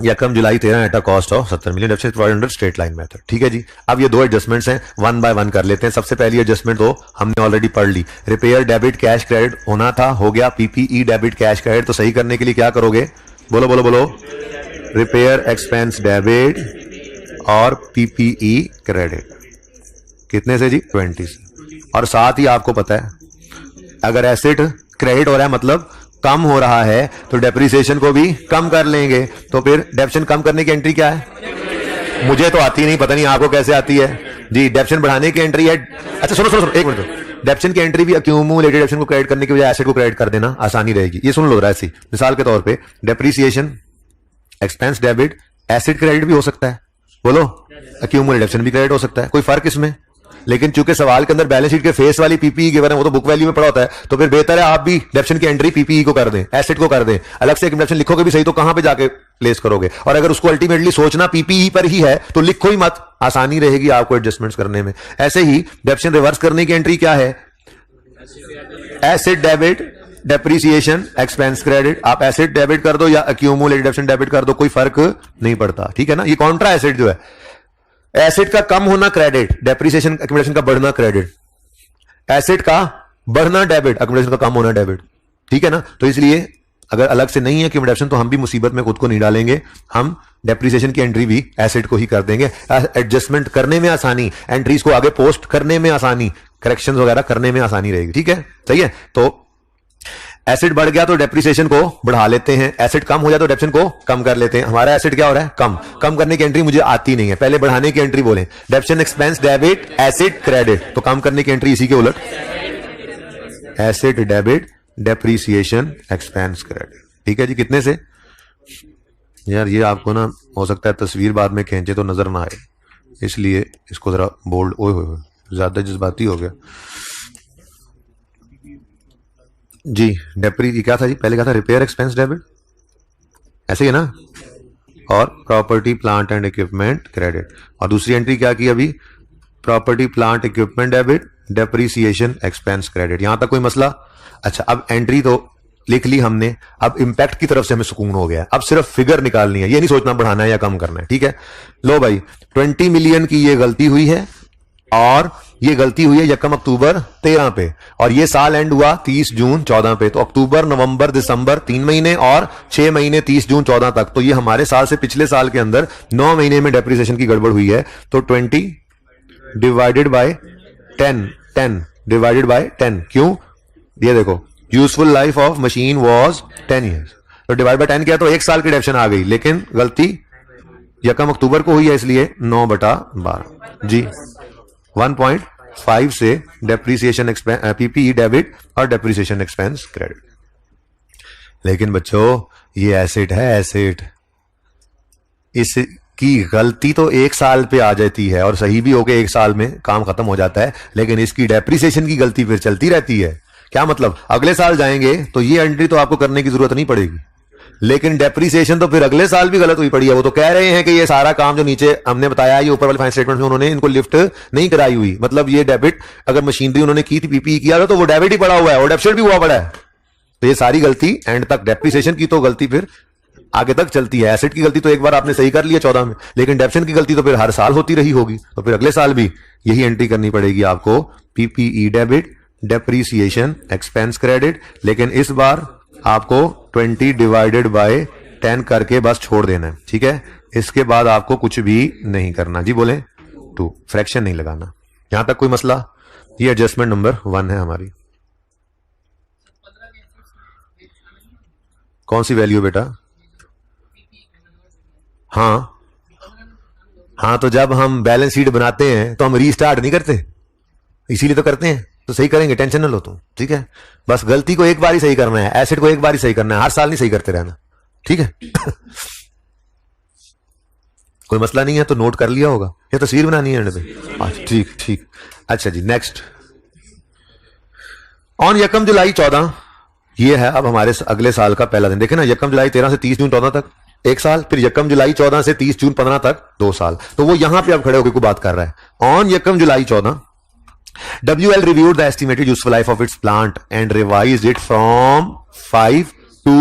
1 July 13 at a cost of 70 million under straight line method, ठीक है जी। अब ये 2 adjustments हैं, 1 by 1 कर लेते हैं। सबसे पहली एडजस्टमेंट तो हमने ऑलरेडी पढ़ ली, रिपेयर डेबिट कैश क्रेडिट होना था, हो गया पीपीई डेबिट कैश क्रेडिट, तो सही करने के लिए क्या करोगे, बोलो बोलो बोलो, रिपेयर एक्सपेंस डेबिट और पीपीई क्रेडिट। कितने से जी? 20 से। और साथ ही आपको पता है अगर एसेट क्रेडिट हो रहा है मतलब कम हो रहा है तो डेप्रिसिएशन को भी कम कर लेंगे। तो फिर डेप्शन कम करने की एंट्री क्या है? मुझे तो आती नहीं, पता नहीं आपको कैसे आती है जी। डेप्शन बढ़ाने की एंट्री है। अच्छा सुनो सुनो सुनो एक मिनट। डेप्शन की एंट्री भी अक्यूमुलेटेड डेप्शन को क्रेडिट करने की बजाय एसेट को क्रेडिट कर देना आसानी रहेगी। ये सुन लो ऐसी मिसाल के तौर पे depreciation expense debit asset credit भी हो सकता है। बोलो अक्यूमुलेटेड डेप्शन भी क्रेडिट हो सकता है, कोई फर्क इसमें? लेकिन चूंकि सवाल के अंदर बैलेंस शीट के फेस वाली पीपीई गिवन है, वो तो बुक वैल्यू में पड़ा होता है, तो फिर बेहतर है आप भी डेप्शन की एंट्री पीपीई को कर दें, एसेट को कर दें। अलग से एक डेप्शन लिखोगे भी सही तो कहां पे जाके प्लेस करोगे? और अगर उसको अल्टीमेटली सोचना पीपीई पर ही है तो लिखो ही मत, आसानी रहेगी आपको एडजस्टमेंट्स करने में। ऐसे ही डेप्शन रिवर्स करने की एंट्री क्या है? Asset debit depreciation expense credit. आप एसेट डेबिट कर दो या अक्यूमुलेटेड डेप्शन डेबिट कर दो, कोई फर्क नहीं पड़ता, ठीक है ना। ये कॉन्ट्रा एसेट जो है, एसेट का कम होना क्रेडिट, डेप्रिसिएशन एक्यूमुलेशन का बढ़ना क्रेडिट, एसेट का बढ़ना डेबिट, एक्यूमुलेशन का कम होना डेबिट, ठीक है ना। तो इसलिए अगर अलग से नहीं है एक्यूमुलेशन तो हम भी मुसीबत में खुद को नहीं डालेंगे, हम डेप्रिसिएशन की एंट्री भी एसेट को ही कर देंगे। एडजस्टमेंट करने में आसानी, एंट्रीज को आगे पोस्ट करने में आसानी, करेक्शंस वगैरह करने में आसानी रहेगी, ठीक है, सही है। तो एसेट बढ़ गया तो डेप्रिसिएशन को बढ़ा लेते हैं, एसेट कम हो जाए तो डेप्शन को कम कर लेते हैं। हमारा एसेट क्या हो रहा है? कम। कम करने की एंट्री मुझे आती नहीं है, पहले बढ़ाने की एंट्री बोले, डेप्शन एक्सपेंस डेबिट एसेट क्रेडिट। तो कम करने की एंट्री इसी के उलट, asset debit depreciation expense credit, ठीक है जी। कितने से? यार ये आपको ना हो सकता है तस्वीर बाद में खींचे तो नजर ना आए, इसलिए इसको जरा बोल्ड, ओए होए ज्यादा जज्बाती हो गया जी। डेप्री क्या था जी? पहले क्या था? रिपेयर एक्सपेंस डेबिट, ऐसे ही है ना, और property plant and equipment credit. और दूसरी एंट्री क्या की अभी? Property plant equipment debit depreciation expense credit. यहां तक कोई मसला? अच्छा अब एंट्री तो लिख ली हमने, अब इंपैक्ट की तरफ से हमें सुकून हो गया, अब सिर्फ फिगर निकालनी है, ये नहीं सोचना बढ़ाना है या कम करना है, ठीक है। लो भाई 20 मिलियन की ये गलती हुई है और ये गलती हुई है 1 अक्टूबर 13 पे, और ये साल एंड हुआ 30 जून 14 पे। तो अक्टूबर नवंबर दिसंबर 3 महीने और 6 महीने 30 जून 14 तक, तो ये हमारे साल से पिछले साल के अंदर 9 महीने में डेप्रिसिएशन की गड़बड़ हुई है। तो 20 डिवाइडेड बाय 10, 10 डिवाइडेड बाय 10। क्यों? ये देखो useful life of machine was 10 years, तो डिवाइड बाय 10 किया तो 1 साल की डेप्शन आ गई, लेकिन गलती 1 अक्टूबर को हुई है इसलिए 9/12 जी। 1.5 से डेप्रिसिएशन पीपीई डेबिट और डेप्रिसिएशन एक्सपेंस क्रेडिट। लेकिन बच्चों ये एसेट है, एसेट, इसकी गलती तो 1 साल पे आ जाती है और सही भी होके 1 साल में काम खत्म हो जाता है, लेकिन इसकी डेप्रिसिएशन की गलती फिर चलती रहती है। क्या मतलब? अगले साल जाएंगे तो ये एंट्री तो आपको करने की जरूरत नहीं पड़ेगी, लेकिन डेप्रिसिएशन तो फिर अगले साल भी गलत हुई पड़ी है। वो तो कह रहे हैं कि ये सारा काम जो नीचे हमने बताया, ये ऊपर वाले फाइनेंस स्टेटमेंट में उन्होंने इनको लिफ्ट नहीं कराई हुई, मतलब ये डेबिट अगर मशीनरी उन्होंने की थी, पीपीई किया था, तो वो डेबिट ही पड़ा हुआ है और डेप्शन भी हुआ पड़ा है। तो ये सारी गलती एंड तक, डेप्रिसिएशन की तो गलती फिर आगे तक चलती है। एसेट की गलती तो एक बार आपने सही कर लिया 14 में, लेकिन डेप्शन की गलती तो फिर हर साल होती रही होगी, तो फिर अगले साल भी यही एंट्री करनी पड़ेगी आपको, PPE debit depreciation expense credit. लेकिन इस बार आपको 20 डिवाइडेड बाय 10 करके बस छोड़ देना है, ठीक है। इसके बाद आपको कुछ भी नहीं करना जी। बोले 2, फ्रैक्शन नहीं लगाना। यहां तक कोई मसला? ये एडजस्टमेंट नंबर 1 है हमारी। कौन सी वैल्यू बेटा? हाँ, तो जब हम बैलेंस शीट बनाते हैं तो हम रीस्टार्ट नहीं करते, इसीलिए तो करते हैं। तो सही करेंगे, टेंशन न लो तुम, ठीक है। बस गलती को एक बार ही सही करना है, एसेट को एक बार ही सही करना है, हर साल नहीं सही करते रहना, ठीक है। कोई मसला नहीं है तो नोट कर लिया होगा, या तस्वीर बनानी है पे? ठीक ठीक। अच्छा जी, नेक्स्ट ऑन 1 जुलाई 14, ये है अब हमारे अगले साल का पहला दिन। देखे ना, 1 जुलाई 13 से 30 जून 14 तक 1 साल, फिर 1 जुलाई 14 से 30 जून 15 तक 2 साल। तो वो यहां पे अब खड़े होकर कोई बात कर रहा है। On 1 July 14 WL reviewed the estimated useful life of its plant and revised it from 5 to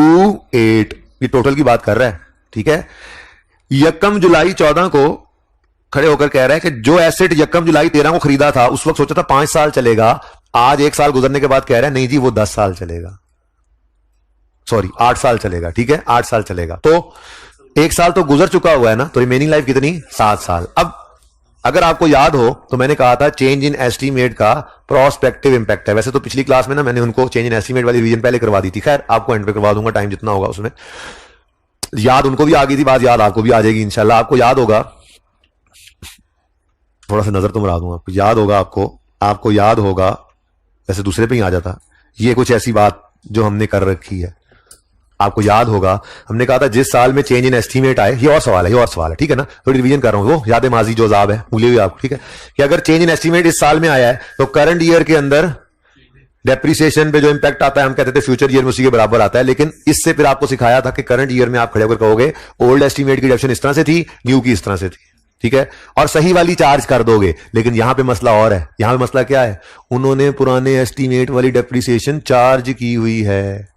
8। ये टोटल की बात कर रहा है, ठीक है। 1 जुलाई 14 को खड़े होकर कह रहा है कि जो एसेट 1 जुलाई 13 को खरीदा था उस वक्त सोचा था 5 साल चलेगा, आज 1 साल गुजरने के बाद कह रहा है नहीं जी वो 10 साल चलेगा, सॉरी 8 साल चलेगा, ठीक है, 8 साल चलेगा। तो 1 साल तो गुजर चुका हुआ है ना, तो रिमेनिंग लाइफ कितनी? 7 साल। अब अगर आपको याद हो तो मैंने कहा था चेंज इन एस्टीमेट का प्रोस्पेक्टिव इंपैक्ट है। वैसे तो पिछली क्लास में ना मैंने उनको चेंज इन एस्टीमेट वाली रिवीजन पहले करवा दी थी, खैर आपको एंड पे करवा दूंगा, टाइम जितना होगा उसमें। याद उनको भी आ गई थी बात, याद आपको भी आ जाएगी इंशाल्लाह। आपको याद होगा, थोड़ा सा नजर तो मरा दूंगा, आपको याद होगा, आपको याद होगा, वैसे दूसरे पे ही आ जाता, ये कुछ ऐसी बात जो हमने कर रखी है। आपको याद होगा हमने कहा था जिस साल में चेंज इन एस्टीमेट आए, ये और सवाल है, ठीक है ना, थोड़ी रिवीजन कर रहा हूं, वो याद माजी जो जाब है भूले हुए आपको, ठीक है, कि अगर चेंज इन एस्टीमेट इस साल में आया है तो करंट ईयर के अंदर डेप्रिसिएशन पे जो इंपैक्ट आता है हम कहते थे फ्यूचर ईयर में उसी के बराबर आता है। लेकिन इससे फिर आपको सिखाया था कि करंट ईयर में आप खड़े होकर कहोगे ओल्ड एस्टीमेट की डिडक्शन इस तरह से थी, न्यू की इस तरह से थी, ठीक है, और सही वाली चार्ज कर दोगे। लेकिन यहां पे मसला और है, यहां पे मसला क्या है, उन्होंने पुराने एस्टीमेट वाली डेप्रिसिएशन चार्ज की हुई है।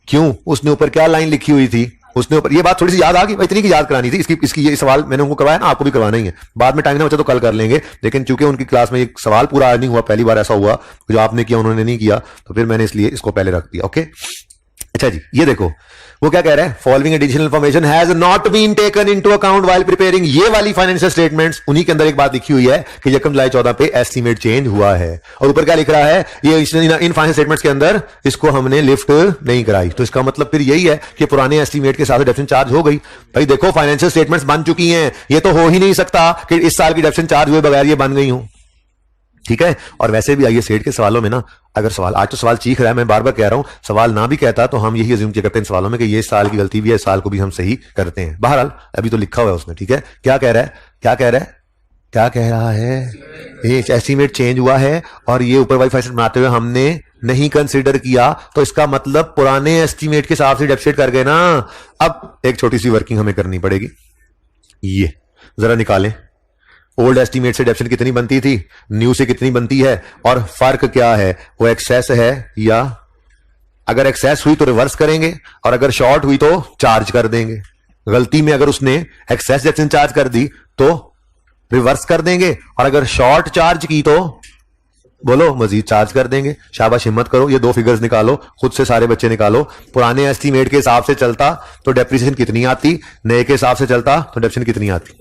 क्यों? उसने ऊपर क्या लाइन लिखी हुई थी, उसने ऊपर, ये बात थोड़ी सी याद आ गई, इतनी की याद करानी थी, इसकी ये सवाल मैंने उनको करवाया ना, आपको भी करवाना ही है। बाद में टाइम ना बचा तो कल कर लेंगे, लेकिन चूंकि उनकी क्लास में ये सवाल पूरा आज नहीं हुआ, पहली बार ऐसा हुआ, जो आपने किया उन्होंने नहीं किया, तो फिर मैंने इसलिए इसको पहले रख दिया। ओके, अच्छा जी, ये देखो वो क्या कह रहा है, following additional information has not been taken into account while preparing. ये वाली फाइनेंशियल स्टेटमेंट्स, उन्हीं के अंदर एक बात लिखी हुई है कि 1 जुलाई 14 पे एस्टीमेट चेंज हुआ है, और ऊपर क्या लिख रहा है, ये इन फाइनेंशियल स्टेटमेंट्स के अंदर इसको हमने लिफ्ट नहीं कराई। तो इसका मतलब फिर यही है कि पुराने एस्टीमेट के साथ डिडक्शन चार्ज हो गई। भाई देखो फाइनेंशियल स्टेटमेंट्स बन चुकी हैं, ये तो हो ही नहीं सकता कि इस साल की डिडक्शन चार्ज हुए बगैर ये बन गई हूं, ठीक है। और वैसे भी आइए सेठ के सवालों में ना, अगर सवाल आज तो सवाल चीख रहा है, मैं बार बार कह रहा हूं, सवाल ना भी कहता तो हम यही अज्यूम किया करते हैं इन सवालों में कि ये साल की गलती भी है, इस साल को भी हम सही करते हैं। बहरहाल अभी तो लिखा हुआ है उसमें, ठीक है। क्या कह रहा है, ये एस्टीमेट चेंज हुआ है और ये ऊपर वाली फाइल बनाते हुए हमने नहीं कंसिडर किया, तो इसका मतलब पुराने एस्टीमेट के हिसाब से डेप्सिट कर गए ना। अब एक छोटी सी वर्किंग हमें करनी पड़ेगी, ये जरा निकालें, ओल्ड एस्टीमेट से डेप्सिट कितनी बनती थी, न्यू से कितनी बनती है, और फर्क क्या है, वो एक्सेस है या, अगर एक्सेस हुई तो रिवर्स करेंगे और अगर शॉर्ट हुई तो चार्ज कर देंगे। गलती में अगर उसने एक्सेस डेप्सिट चार्ज कर दी तो रिवर्स कर देंगे, और अगर शॉर्ट चार्ज की तो बोलो मजीद चार्ज कर देंगे। शाबाश, हिम्मत करो, ये 2 फिगर्स निकालो, खुद से सारे बच्चे निकालो। पुराने एस्टीमेट के हिसाब से चलता तो डेप्रिसिएशन कितनी आती, नए के हिसाब से चलता तो डेप्रिसिएशन कितनी आती।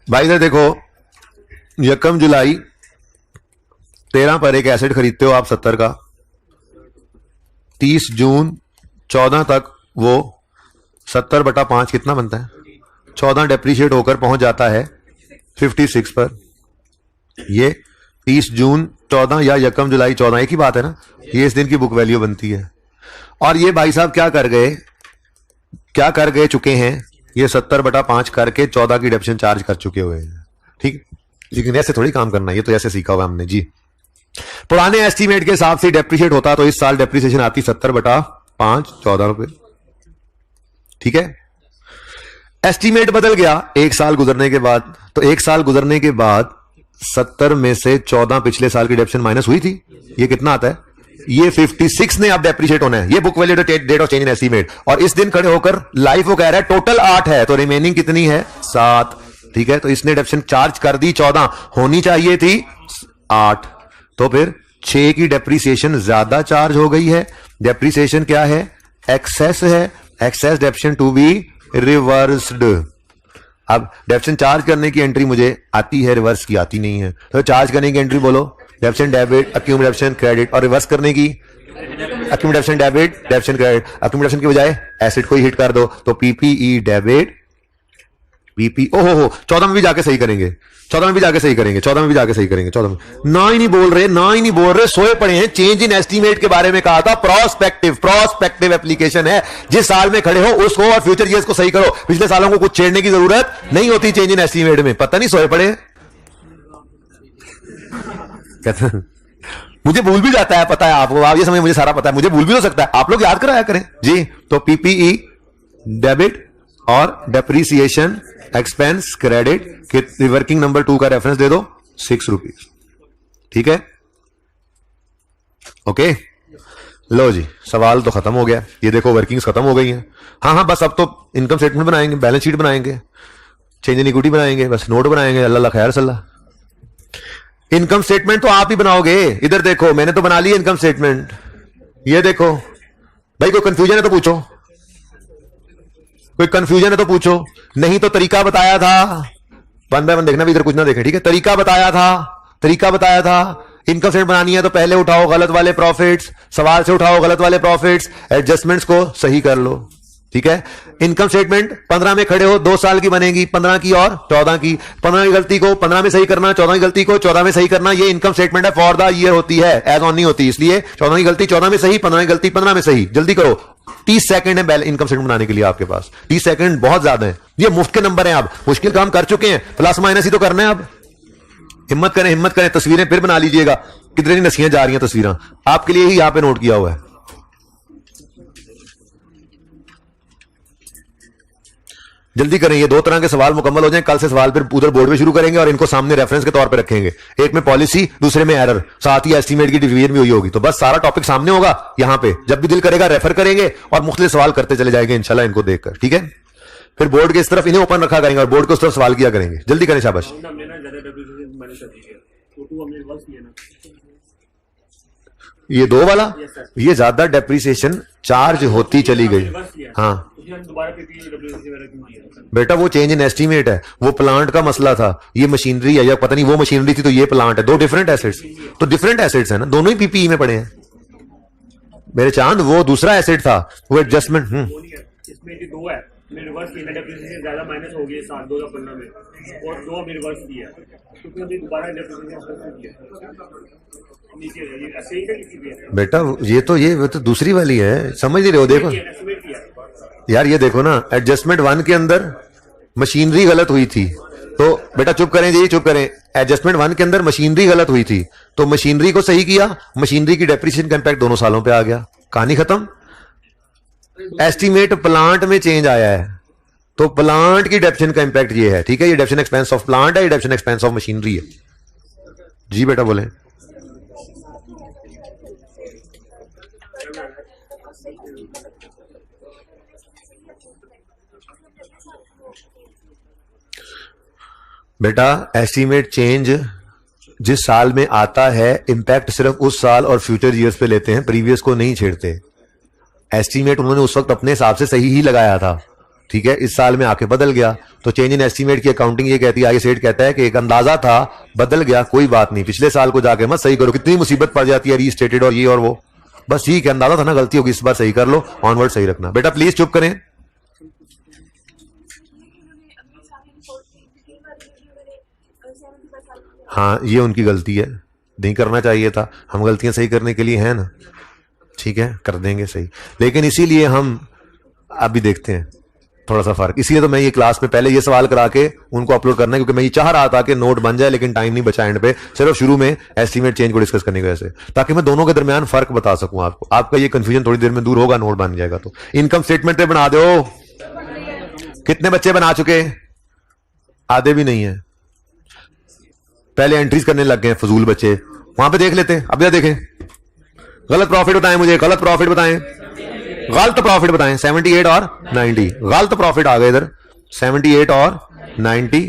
भाई इधर देखो, 1 जुलाई 13 पर एक एसेट खरीदते हो आप 70 का, 30 जून 14 तक वो 70/5 कितना बनता है, 14 डेप्रिशिएट होकर पहुंच जाता है 56 पर। ये 30 जून 14 या 1 जुलाई 14 एक ही बात है ना, ये इस दिन की बुक वैल्यू बनती है। और ये भाई साहब क्या कर गए चुके हैं, ये 70/5 करके 14 की डेप्रिसिएशन चार्ज कर चुके हुए हैं, ठीक। लेकिन ऐसे थोड़ी काम करना, ये तो ऐसे सीखा हुआ हमने जी। पुराने एस्टीमेट के हिसाब से डेप्रिशिएट होता तो इस साल डेप्रिसिएशन आती 70/5 14 रुपए, ठीक है। एस्टीमेट बदल गया 1 साल गुजरने के बाद, तो 1 साल गुजरने के बाद 70 में से 14 पिछले साल की डेप्रिसिएशन माइनस हुई थी, ये कितना आता है, ये 56 ने अब डेप्रिशिएट होना है। ये book value date of change in estimate, और इस दिन खड़े होकर लाइफ वो कह रहा है टोटल 8 है, तो रिमेनिंग कितनी है 7, ठीक है। तो इसने डेप्रिसिएशन चार्ज कर दी 14, होनी चाहिए थी 8, तो फिर 6 की डेप्रिसिएशन ज्यादा चार्ज हो गई है। डेप्रिसिएशन क्या है, एक्सेस है, excess depreciation to be reversed. अब डेप्रिसिएशन चार्ज करने की एंट्री मुझे आती है, रिवर्स की आती नहीं है, तो चार्ज करने की एंट्री बोलो डेप्रिसिएशन डेबिट, अक्यूमुलेशन क्रेडिट, और रिवर्स करने की accumulation debit, depreciation credit. Accumulation की बजाय एसेट को ही हिट कर दो, तो पीपीई डेबिट, पीपी, ओहो 14 में भी जाके सही करेंगे, 14 में भी जाके सही करेंगे, 14 में भी जाके सही करेंगे, 14 में ना ही नहीं बोल रहे, सोए पड़े हैं। चेंज इन एस्टीमेट के बारे में कहा था, प्रोस्पेक्टिव एप्लीकेशन है, जिस साल में खड़े हो उसको और फ्यूचर ईयर्स को सही करो, पिछले सालों को कुछ छेड़ने की जरूरत नहीं होती चेंज इन एस्टीमेट में। पता नहीं सोए पड़े, मुझे भूल भी जाता है, पता है आपको, आप ये समय मुझे सारा पता है, मुझे भूल भी हो सकता है, आप लोग याद कराया करें जी। तो पीपीई डेबिट और ठीक है, ओके। लो जी, सवाल तो खत्म हो गया। ये देखो वर्किंग्स खत्म हो गई हैं। हाँ हाँ, बस अब तो इनकम स्टेटमेंट बनाएंगे, बैलेंस शीट बनाएंगे, चेंज इन इक्विटी बनाएंगे, बस नोट बनाएंगे। अल्लाह खैर सल्लाह। इनकम स्टेटमेंट तो आप ही बनाओगे। इधर देखो, मैंने तो बना ली इनकम स्टेटमेंट। ये देखो भाई, कोई कंफ्यूजन है तो पूछो, कोई कंफ्यूजन है तो पूछो। नहीं तो तरीका बताया था, वन बाय वन देखना भी, इधर कुछ ना देखें, ठीक है। तरीका बताया था, तरीका बताया था। इनकम स्टेटमेंट बनानी है तो पहले उठाओ गलत वाले प्रॉफिट्स, सवाल से उठाओ गलत वाले प्रॉफिट्स, एडजस्टमेंट्स को सही कर लो, ठीक है। इनकम स्टेटमेंट 15 में खड़े हो, 2 साल की बनेगी, 15 की और 14 की। 15 की गलती को 15 में सही करना, 14 की गलती को 14 में सही करना। ये इनकम स्टेटमेंट है, फॉर द ईयर होती है, एज ऑन नहीं होती। इसलिए 14 की गलती 14 में सही, 15 की गलती 15 में सही। जल्दी करो, 30 सेकंड है इनकम स्टेटमेंट बनाने के लिए आपके पास। 30 सेकंड बहुत ज्यादा है, ये मुफ्त के नंबर है। आप मुश्किल काम कर चुके हैं, प्लस माइनस ही तो करना है। अब हिम्मत करें, हिम्मत करें। तस्वीरें फिर बना लीजिएगा, कितनी नसियां जा रही हैं तस्वीरें, आपके लिए ही यहां पे नोट किया हुआ है। जल्दी करें, ये 2 तरह के सवाल मुकम्मल हो जाएं। कल से सवाल फिर उधर बोर्ड में शुरू करेंगे और इनको सामने रेफरेंस के तौर पे रखेंगे। एक में पॉलिसी, दूसरे में एरर, साथ ही एस्टीमेट की डिवीजन भी हुई होगी। तो बस सारा टॉपिक सामने होगा यहां पे, जब भी दिल करेगा रेफर करेंगे और मुख्तलिफ सवाल करते चले जाएंगे इंशाल्लाह इनको देखकर, ठीक है। फिर बोर्ड के इस तरफ इन्हें ओपन रखा करेंगे और बोर्ड को उस तरफ सवाल किया करेंगे। जल्दी करें, शाबाश। ये 2 वाला, ये ज्यादा डेप्रिसिएशन चार्ज होती चली गई। हाँ बेटा, वो चेंज इन एस्टीमेट है, वो प्लांट का मसला था, ये मशीनरी है, या पता नहीं वो मशीनरी थी तो ये प्लांट है। 2 डिफरेंट एसेट्स, तो डिफरेंट एसेट्स है ना, दोनों ही पीपीई में पड़े हैं मेरे चांद। वो दूसरा एसेट था, वो एडजस्टमेंट। इसमें 2 है, रिवर्स की डेप्रिसिएशन ज्यादा माइनस हो गई 2015 में, और 2 रिवर्स दिया, क्योंकि अभी दोबारा बेटा ये तो दूसरी वाली है, समझ नहीं रहे हो। देखो यार, ये देखो ना, एडजस्टमेंट 1 के अंदर मशीनरी गलत हुई थी, तो बेटा चुप करें जी, चुप करें। एडजस्टमेंट 1 के अंदर मशीनरी गलत हुई थी, तो मशीनरी को सही किया, मशीनरी की डेप्रिसिएशन का इंपैक्ट दोनों सालों पे आ गया, कहानी खत्म। एस्टीमेट प्लांट में चेंज आया है, तो प्लांट की डेप्रिसिएशन का इंपैक्ट ये है, ठीक है। ये डेप्रिसिएशन एक्सपेंस ऑफ प्लांट है, ये डेप्रिसिएशन एक्सपेंस ऑफ मशीनरी है। जी बेटा बोले। बेटा एस्टीमेट चेंज जिस साल में आता है, इंपैक्ट सिर्फ उस साल और फ्यूचर ईयर्स पे लेते हैं, प्रीवियस को नहीं छेड़ते। एस्टीमेट उन्होंने उस वक्त अपने हिसाब से सही ही लगाया था, ठीक है। इस साल में आके बदल गया, तो चेंज इन एस्टीमेट की अकाउंटिंग ये कहती है, आगे सेट कहता है कि एक अंदाजा था, बदल गया, कोई बात नहीं, पिछले साल को जाके मत सही करो, कितनी मुसीबत पड़ जाती है रीस्टेटेड और ये और वो। बस ठीक है, अंदाजा था ना, गलती होगी, इस बार सही कर लो, ऑनवर्ड सही रखना। बेटा प्लीज चुप करें। हाँ, ये उनकी गलती है, नहीं करना चाहिए था। हम गलतियां सही करने के लिए हैं ना, ठीक है, कर देंगे सही। लेकिन इसीलिए हम अभी देखते हैं थोड़ा सा फर्क, इसलिए तो मैं ये क्लास में पहले ये सवाल करा के उनको अपलोड करना है, क्योंकि मैं ये चाह रहा था कि नोट बन जाए, लेकिन टाइम नहीं बचा एंड पे, सिर्फ शुरू में एस्टीमेट चेंज को डिस्कस करने की वजह से, ताकि मैं दोनों के दरमियान फर्क बता सकूं आपको। आपका ये कंफ्यूजन थोड़ी देर में दूर होगा, नोट बन जाएगा। तो इनकम स्टेटमेंट पे बना दो। कितने बच्चे बना चुके? आधे भी नहीं है, पहले एंट्रीज करने लग गए फजूल बच्चे। वहां पे देख लेते हैं, अब देखें। गलत प्रॉफिट बताएं मुझे, गलत प्रॉफिट बताएं, गलत प्रॉफिट बताएं। 78 और 90 गलत प्रॉफिट आ गए इधर, 78 और 90,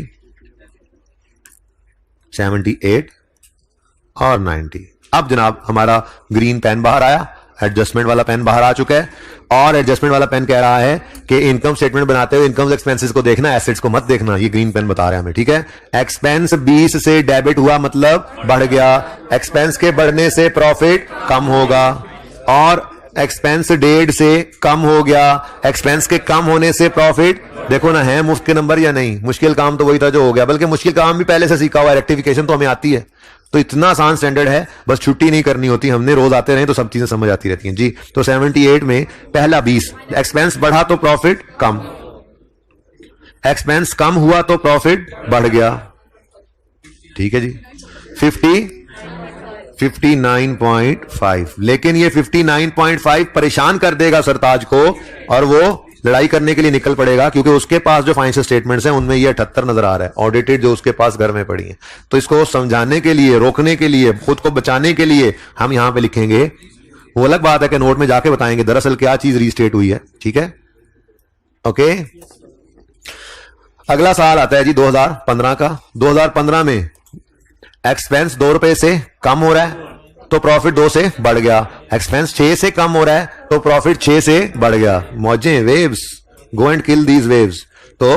78 और 90। अब जनाब हमारा ग्रीन पेन बाहर आया, एडजस्टमेंट वाला पेन बाहर आ चुका है, और एडजस्टमेंट वाला पेन कह रहा है कि इनकम स्टेटमेंट बनाते हुए इनकम एक्सपेंसेस को देखना, एसेट्स को मत देखना। ये ग्रीन पेन बता रहा है हमें, ठीक है। एक्सपेंस 20 से डेबिट हुआ मतलब बढ़ गया, एक्सपेंस के बढ़ने से प्रॉफिट कम होगा, और एक्सपेंस 1.5 से कम हो गया, एक्सपेंस के कम होने से प्रॉफिट। देखो ना, है मुफ्त के नंबर या नहीं? मुश्किल काम तो वही था जो हो गया, बल्कि मुश्किल काम भी पहले से सीखा हुआ है, रेक्टिफिकेशन तो हमें आती है। तो इतना आसान स्टैंडर्ड है, बस छुट्टी नहीं करनी होती, हमने रोज आते रहे तो सब चीजें समझ आती रहती हैं जी। तो 78 में पहला 20, एक्सपेंस बढ़ा तो प्रॉफिट कम, एक्सपेंस कम हुआ तो प्रॉफिट बढ़ गया, ठीक है जी। 59.5, लेकिन ये 59.5 परेशान कर देगा सरताज को, और वो लड़ाई करने के लिए निकल पड़ेगा, क्योंकि उसके पास जो फाइनेंशियल स्टेटमेंट्स हैं उनमें ये 78 नजर आ रहा है ऑडिटेड, जो उसके पास घर में पड़ी है। तो इसको समझाने के लिए, रोकने के लिए, खुद को बचाने के लिए हम यहां पे लिखेंगे। वो अलग बात है कि नोट में जाके बताएंगे दरअसल क्या चीज रीस्टेट हुई है। ठीक है, ओके। अगला साल आता है जी 2015 का। 2015 में एक्सपेंस 2 रुपए से कम हो रहा है तो प्रॉफिट 2 से बढ़ गया। एक्सपेंस 6 से कम हो रहा है तो प्रॉफिट 6 से बढ़ गया। मौजें, waves, go and kill these waves. तो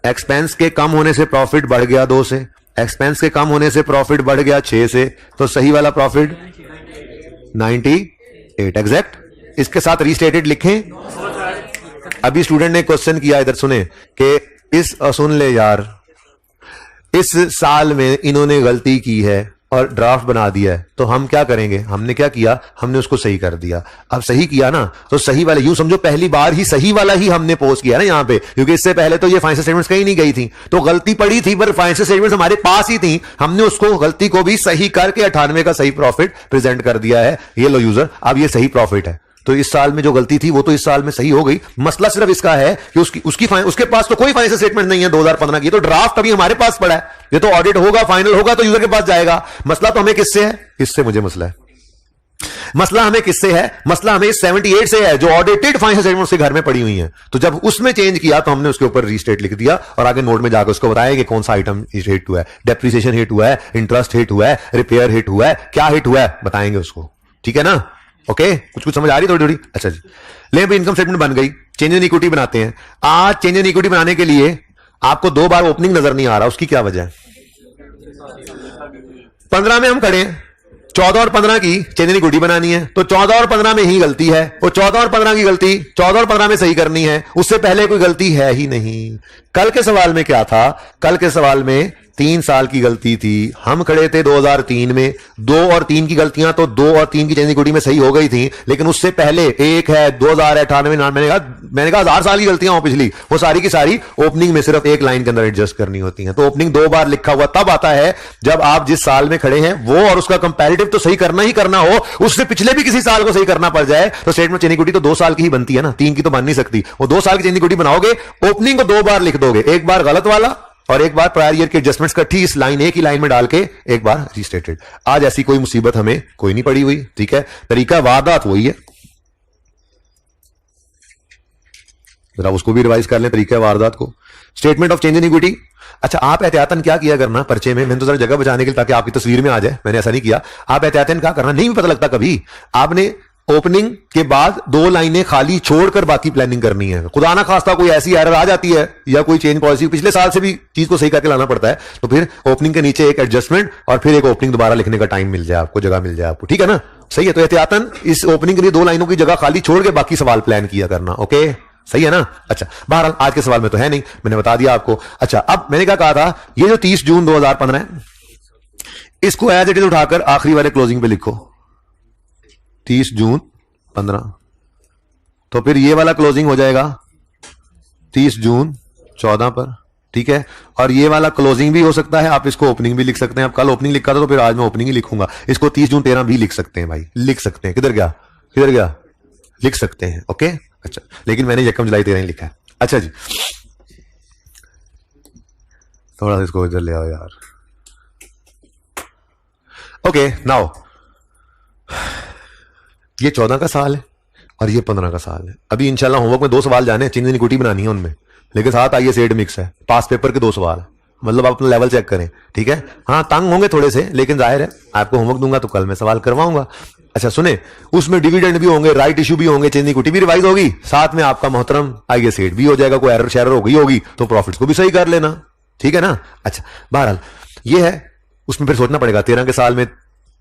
एक्सपेंस के कम होने से प्रॉफिट बढ़ गया 2 से, एक्सपेंस के कम होने से प्रॉफिट बढ़ गया 6 से, तो सही वाला प्रॉफिट 98 एग्जैक्ट। इसके साथ रीस्टेटेड लिखें। अभी स्टूडेंट ने क्वेश्चन किया, इधर सुने कि सुन ले यार, इस साल में इन्होंने गलती की है और ड्राफ्ट बना दिया है, तो हम क्या करेंगे? हमने क्या किया, हमने उसको सही कर दिया। अब सही किया ना, तो सही वाला, यूं समझो पहली बार ही सही वाला ही हमने पोस्ट किया ना यहां पे, क्योंकि इससे पहले तो ये फाइनेंशियल स्टेटमेंट्स कहीं नहीं गई थी, तो गलती पड़ी थी, पर फाइनेंशियल स्टेटमेंट्स हमारे पास ही थी, हमने उसको गलती को भी सही करके 98 का सही प्रॉफिट प्रेजेंट कर दिया है। ये लो यूजर, अब ये सही प्रॉफिट है। तो इस साल में जो गलती थी वो तो इस साल में सही हो गई। मसला सिर्फ इसका है कि उसके पास तो कोई फाइनेंशियल स्टेटमेंट नहीं है 2015 की, तो ड्राफ्ट अभी हमारे पास पड़ा है। ये तो ऑडिट होगा, फाइनल होगा तो यूजर के पास जाएगा। मसला तो हमें किससे है? इससे मुझे मसला है। मसला हमें किससे है? मसला हमें 78 से है, जो ऑडिटेड फाइनेंशियल स्टेटमेंट उसके घर में पड़ी हुई है। तो जब उसमें चेंज किया तो हमने उसके ऊपर रीस्टेट लिख दिया और आगे नोट में जाकर उसको बताया कि कौन सा आइटम हिट हुआ है, डेप्रिसिएशन हिट हुआ है, इंटरेस्ट हिट हुआ है, रिपेयर हिट हुआ है, क्या हिट हुआ है बताएंगे उसको। ठीक है ना? ओके, कुछ समझ आ रही थोड़ी थोड़ी? अच्छा जी, ले भाई, इनकम स्टेटमेंट बन गई, चेंज इन इक्विटी बनाते हैं। आज चेंज इन इक्विटी बनाने के लिए आपको 2 बार ओपनिंग नजर नहीं आ रहा, उसकी क्या वजह है? 15 में हम खड़े हैं, 14 और 15 की चेंज इन इक्विटी बनानी है, तो 14 और 15 में ही गलती है। वो 14 और 15 की गलती 14 और 15 में सही करनी है, उससे पहले कोई गलती है ही नहीं। कल के सवाल में क्या था? कल के सवाल में 3 साल की गलती थी, हम खड़े थे 2003 में। 2 और 3 की गलतियां तो 2 और 3 की चेंज इक्विटी में सही हो गई थी, लेकिन उससे पहले एक है 2098, मैंने कहा 1000 साल की गलतियां हो पिछली, वो सारी की सारी ओपनिंग में सिर्फ एक लाइन के अंदर एडजस्ट करनी होती है। तो ओपनिंग 2 बार लिखा हुआ तब आता है जब आप जिस साल में खड़े हैं वो और उसका कंपैरेटिव तो सही करना ही करना हो, उससे पिछले भी किसी साल को सही करना पड़ जाए तो स्टेटमेंट चेंज इक्विटी तो 2 साल की ही बनती है ना, 3 की तो बन नहीं सकती। वो 2 साल की चेंज इक्विटी बनाओगे, ओपनिंग को 2 बार लिख दोगे, एक बार गलत वाला और एक बार प्रायर ईयर के एडजस्टमेंट्स इकट्ठी इस लाइन, एक ही लाइन में डाल के एक बार रीस्टेटेड। आज ऐसी कोई मुसीबत हमें कोई नहीं पड़ी हुई। ठीक है, तरीका वारदात वही है, जरा उसको भी रिवाइज कर लें, तरीका वारदात को। Statement of change in equity. अच्छा, आप एहतियातन क्या किया करना पर्चे में, मैंने तो जरा जगह बचाने के लिए ताकि आपकी तस्वीर में आ जाए, मैंने ऐसा नहीं किया। आप एहतियातन क्या करना, नहीं भी पता लगता कभी, आपने ओपनिंग के बाद 2 लाइनें खाली छोड़कर बाकी प्लानिंग करनी है। खुदा ना खास्ता कोई ऐसी एरर आ जाती है या कोई चेंज पॉलिसी, पिछले साल से भी चीज को सही करके लाना पड़ता है, तो फिर ओपनिंग के नीचे एक एडजस्टमेंट और फिर एक ओपनिंग दोबारा लिखने का टाइम मिल जाए आपको, जगह मिल जाए आपको। ठीक है ना? सही है। तो एहतियातन इस ओपनिंग के लिए 2 लाइनों की जगह खाली छोड़ के बाकी सवाल प्लान किया करना। ओके, सही है ना? अच्छा, बहरहाल आज के सवाल में तो है नहीं, मैंने बता दिया आपको। अच्छा, अब मैंने क्या कहा था, ये जो 30 जून 2015 है, इसको एज इट इज उठाकर आखिरी वाले क्लोजिंग पे लिखो, 30 जून 15। तो फिर ये वाला क्लोजिंग हो जाएगा 30 जून 14 पर। ठीक है, और ये वाला क्लोजिंग भी हो सकता है, आप इसको ओपनिंग भी लिख सकते हैं। आप कल ओपनिंग लिखा था तो फिर आज मैं ओपनिंग ही लिखूंगा। इसको 30 जून 13 भी लिख सकते हैं भाई, लिख सकते हैं। किधर गया, किधर गया, लिख सकते हैं। ओके, अच्छा, लेकिन मैंने यकम जुलाई 13 लिखा है। अच्छा जी, थोड़ा सा इसको इधर ले आओ यार। ओके, नाउ ये 14 का साल है और ये 15 का साल है। अभी इंशाल्लाह होमवर्क में 2 सवाल जाने हैं, चेंज इन इक्विटी बनानी है उनमें, लेकिन साथ आइए सेट मिक्स है, पास पेपर के 2 सवाल, मतलब आप अपना लेवल चेक करें। ठीक है, हाँ तंग होंगे थोड़े से, लेकिन जाहिर है आपको होमवर्क दूंगा तो कल मैं सवाल करवाऊंगा। अच्छा सुने, उसमें डिविडेंड भी होंगे, राइट इश्यू भी होंगे, चेंज इन इक्विटी भी रिवाइज होगी, साथ में आपका मोहतरम आइए सेट भी हो जाएगा। कोई एरर शेरर हो गई होगी तो प्रॉफिट्स को भी सही कर लेना। ठीक है ना? अच्छा, बहरहाल ये है, उसमें फिर सोचना पड़ेगा 13 के साल में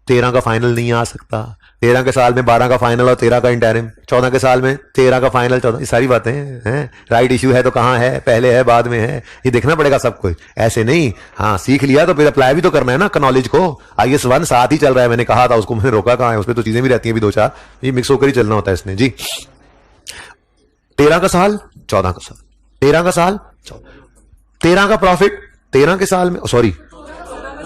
13 का फाइनल नहीं आ सकता, 13 के साल में 12 का फाइनल और 13 का इंटरिम, 14 के साल में 13 का फाइनल 14, ये सारी बातें हैं। राइट इश्यू है तो कहां है, पहले है बाद में है, ये देखना पड़ेगा सब कुछ, ऐसे नहीं। हाँ, सीख लिया तो फिर अप्लाई भी तो करना है ना नॉलेज को। IAS 1 साथ ही चल रहा है, मैंने कहा था उसको, मैंने रोका कहां है, उसमें तो चीजें भी रहती हैं भी 2-4, ये मिक्स होकर ही चलना होता है इसने जी। 13 का साल 14 का साल, 13 का साल 13 का प्रॉफिट 13 के साल में, सॉरी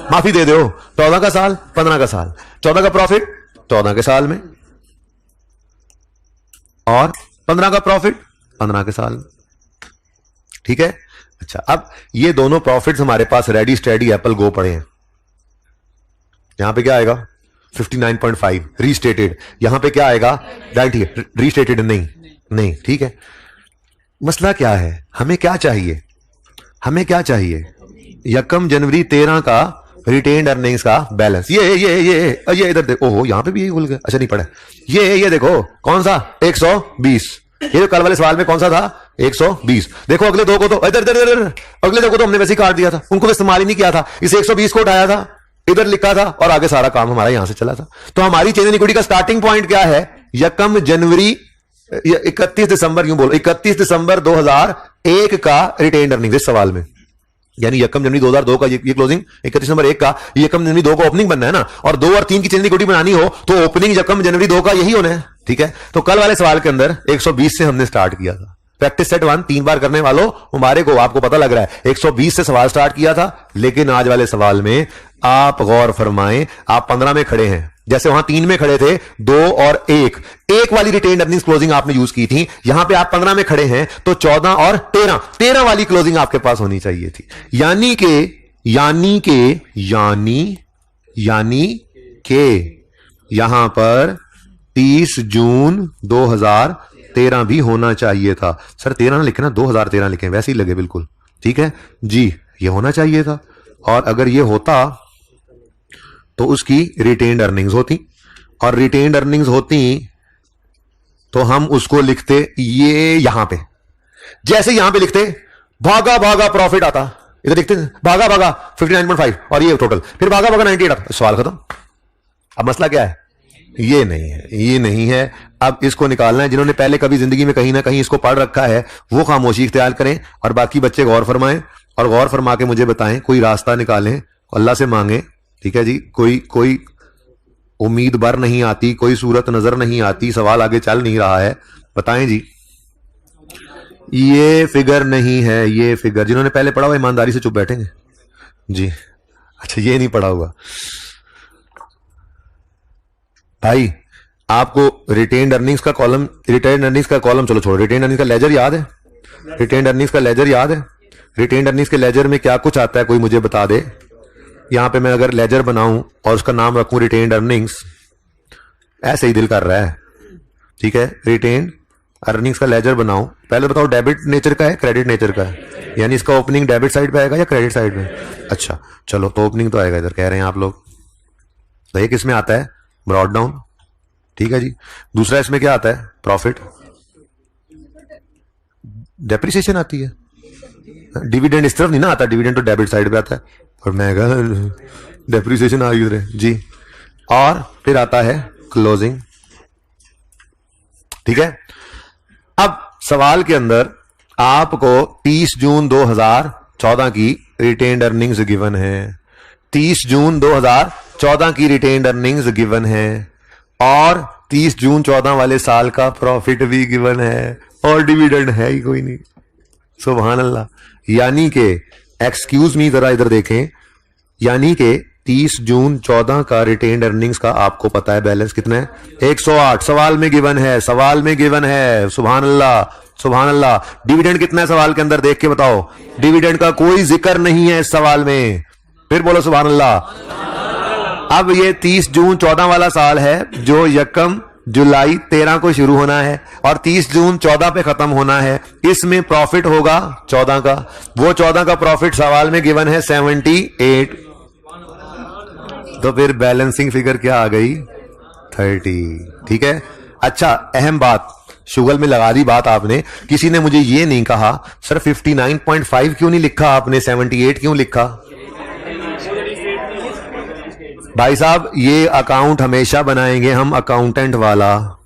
माफी दे दो, 14 का साल 15 का साल, 14 का प्रॉफिट 14 के साल में और 15 का प्रॉफिट 15 के साल। ठीक है, अच्छा अब ये दोनों प्रॉफिट्स हमारे पास रेडी स्टेडी एप्पल गो पड़े हैं। यहां पे क्या आएगा 59.5 रीस्टेटेड, यहां पे क्या आएगा 90 रीस्टेटेड नहीं। ठीक है, मसला क्या है, हमें क्या चाहिए, हमें क्या चाहिए, यकम जनवरी 13 का रिटेन्ड अर्निंग्स का बैलेंस। ये इधर देखो, ओहो यहां पे भी यही भूल गए, अच्छा नहीं पढ़ा, ये देखो कौन सा 120, ये जो कल वाले सवाल में कौन सा था 120। देखो अगले दो को तो इधर अगले दो को तो हमने वैसे ही काट दिया था, उनको तो इस्तेमाल ही नहीं किया था। इस 120 को उठाया था, इधर लिखा था और आगे सारा काम हमारा यहां से चला था। तो हमारी चेंज इन इक्विटी का स्टार्टिंग पॉइंट क्या है, यकम जनवरी 31 दिसंबर, यूं बोलो 31 दिसंबर 2001 का रिटेन्ड अर्निंग इस सवाल में, यानी यकम जनवरी 2002 का ये क्लोजिंग 31 नंबर 1 का, यकम जनवरी 2 का ओपनिंग बनना है ना, और 2 और 3 की चेंज इक्विटी बनानी हो तो ओपनिंग यकम जनवरी 2 का यही होना है। ठीक है, तो कल वाले सवाल के अंदर 120 से हमने स्टार्ट किया था। प्रैक्टिस सेट 1 3 बार करने वालों हमारे को, आपको पता लग रहा है 120 से सवाल स्टार्ट किया था, लेकिन आज वाले सवाल में आप गौर फरमाएं, आप 15 में खड़े हैं, जैसे वहां 3 में खड़े थे, 2 और 1 वाली रिटेन्ड अर्निंग्स क्लोजिंग आपने यूज की थी, यहां पे आप 15 में खड़े हैं तो 14 और 13 वाली क्लोजिंग आपके पास होनी चाहिए थी। यानी के यहां पर 30 जून 2013 भी होना चाहिए था। सर 13 ना लिखे ना, 2013 लिखे, वैसे ही लगे बिल्कुल। ठीक है जी, ये होना चाहिए था, और अगर ये होता तो उसकी रिटेन्ड अर्निंग्स होती, और रिटेन्ड अर्निंग्स होती तो हम उसको लिखते ये यहां पे, जैसे यहां पे लिखते भागा भागा प्रॉफिट आता, इधर लिखते भागा भागा 59.5 और ये टोटल, फिर भागा भागा 98 आता, सवाल खत्म। अब मसला क्या है, ये नहीं है। अब इसको निकालना है। जिन्होंने पहले कभी जिंदगी में कहीं ना कहीं इसको पढ़ रखा है वो खामोशी इख्तियार करें, और बाकी बच्चे गौर फरमाएं, और गौर फरमा के मुझे बताएं, कोई रास्ता निकालें, अल्लाह से मांगे। ठीक है जी, कोई उम्मीद बर नहीं आती, कोई सूरत नजर नहीं आती, सवाल आगे चल नहीं रहा है, बताएं जी। ये फिगर नहीं है, ये फिगर जिन्होंने पहले पढ़ा हुआ ईमानदारी से चुप बैठेंगे जी। अच्छा ये नहीं पढ़ा हुआ भाई, आपको रिटेन्ड अर्निंग्स का कॉलम चलो छोड़ो, रिटेन्ड अर्निंग्स का लेजर याद है, रिटेन्ड अर्निंग्स का लेजर याद है, रिटेन्ड अर्निंग्स के लेजर में क्या कुछ आता है, कोई मुझे बता दे। यहां पे मैं अगर लेजर बनाऊं और उसका नाम रखूं रिटेन्ड अर्निंग्स, ऐसे ही दिल कर रहा है। ठीक है, रिटेन्ड अर्निंग्स का लेजर बनाऊं, पहले बताओ डेबिट नेचर का है क्रेडिट नेचर का है, यानी इसका ओपनिंग डेबिट साइड पे आएगा या क्रेडिट साइड में? अच्छा चलो, तो ओपनिंग तो आएगा इधर, कह रहे हैं आप लोग। तो ये किस में आता है, ब्रॉड डाउन। ठीक है जी, दूसरा इसमें क्या आता है, प्रॉफिट, डेप्रिसिएशन आती है, डिविडेंड इस तरफ नहीं ना आता, डिविडेंड तो डेबिट साइड पे आता है, और मैं डेप्रिसिएशन आ गई उधर जी। और फिर आता है क्लोजिंग। ठीक है, अब सवाल के अंदर आपको 30 जून 2014 की रिटेन्ड अर्निंग्स गिवन है, 30 जून 2014 की रिटेन्ड अर्निंग्स गिवन है, और 30 जून 14 वाले साल का प्रॉफिट भी गिवन है, और डिविडेंड है ही कोई नहीं। सुभान अल्लाह। यानी कि एक्सक्यूज मी, जरा इधर देखें, यानी कि 30 जून 14 का रिटेन्ड अर्निंग्स का आपको पता है बैलेंस कितना है, 108 सवाल में गिवन है, सुभान अल्लाह सुभान अल्लाह। डिविडेंड कितना है सवाल के अंदर, देख के बताओ, डिविडेंड का कोई जिक्र नहीं है इस सवाल में, फिर बोलो सुभान अल्लाह। अब ये 30 जून 14 वाला साल है जो यकम जुलाई 13 को शुरू होना है और 30 जून 14 पे खत्म होना है, इसमें प्रॉफिट होगा 14 का, वो 14 का प्रॉफिट सवाल में गिवन है 78, तो फिर बैलेंसिंग फिगर क्या आ गई 30। ठीक है, अच्छा अहम बात, शुगल में लगा दी बात आपने, किसी ने मुझे ये नहीं कहा सर 59.5 क्यों नहीं लिखा आपने, 78 क्यों लिखा? भाई साहब ये अकाउंट हमेशा बनाएंगे हम अकाउंटेंट वाला,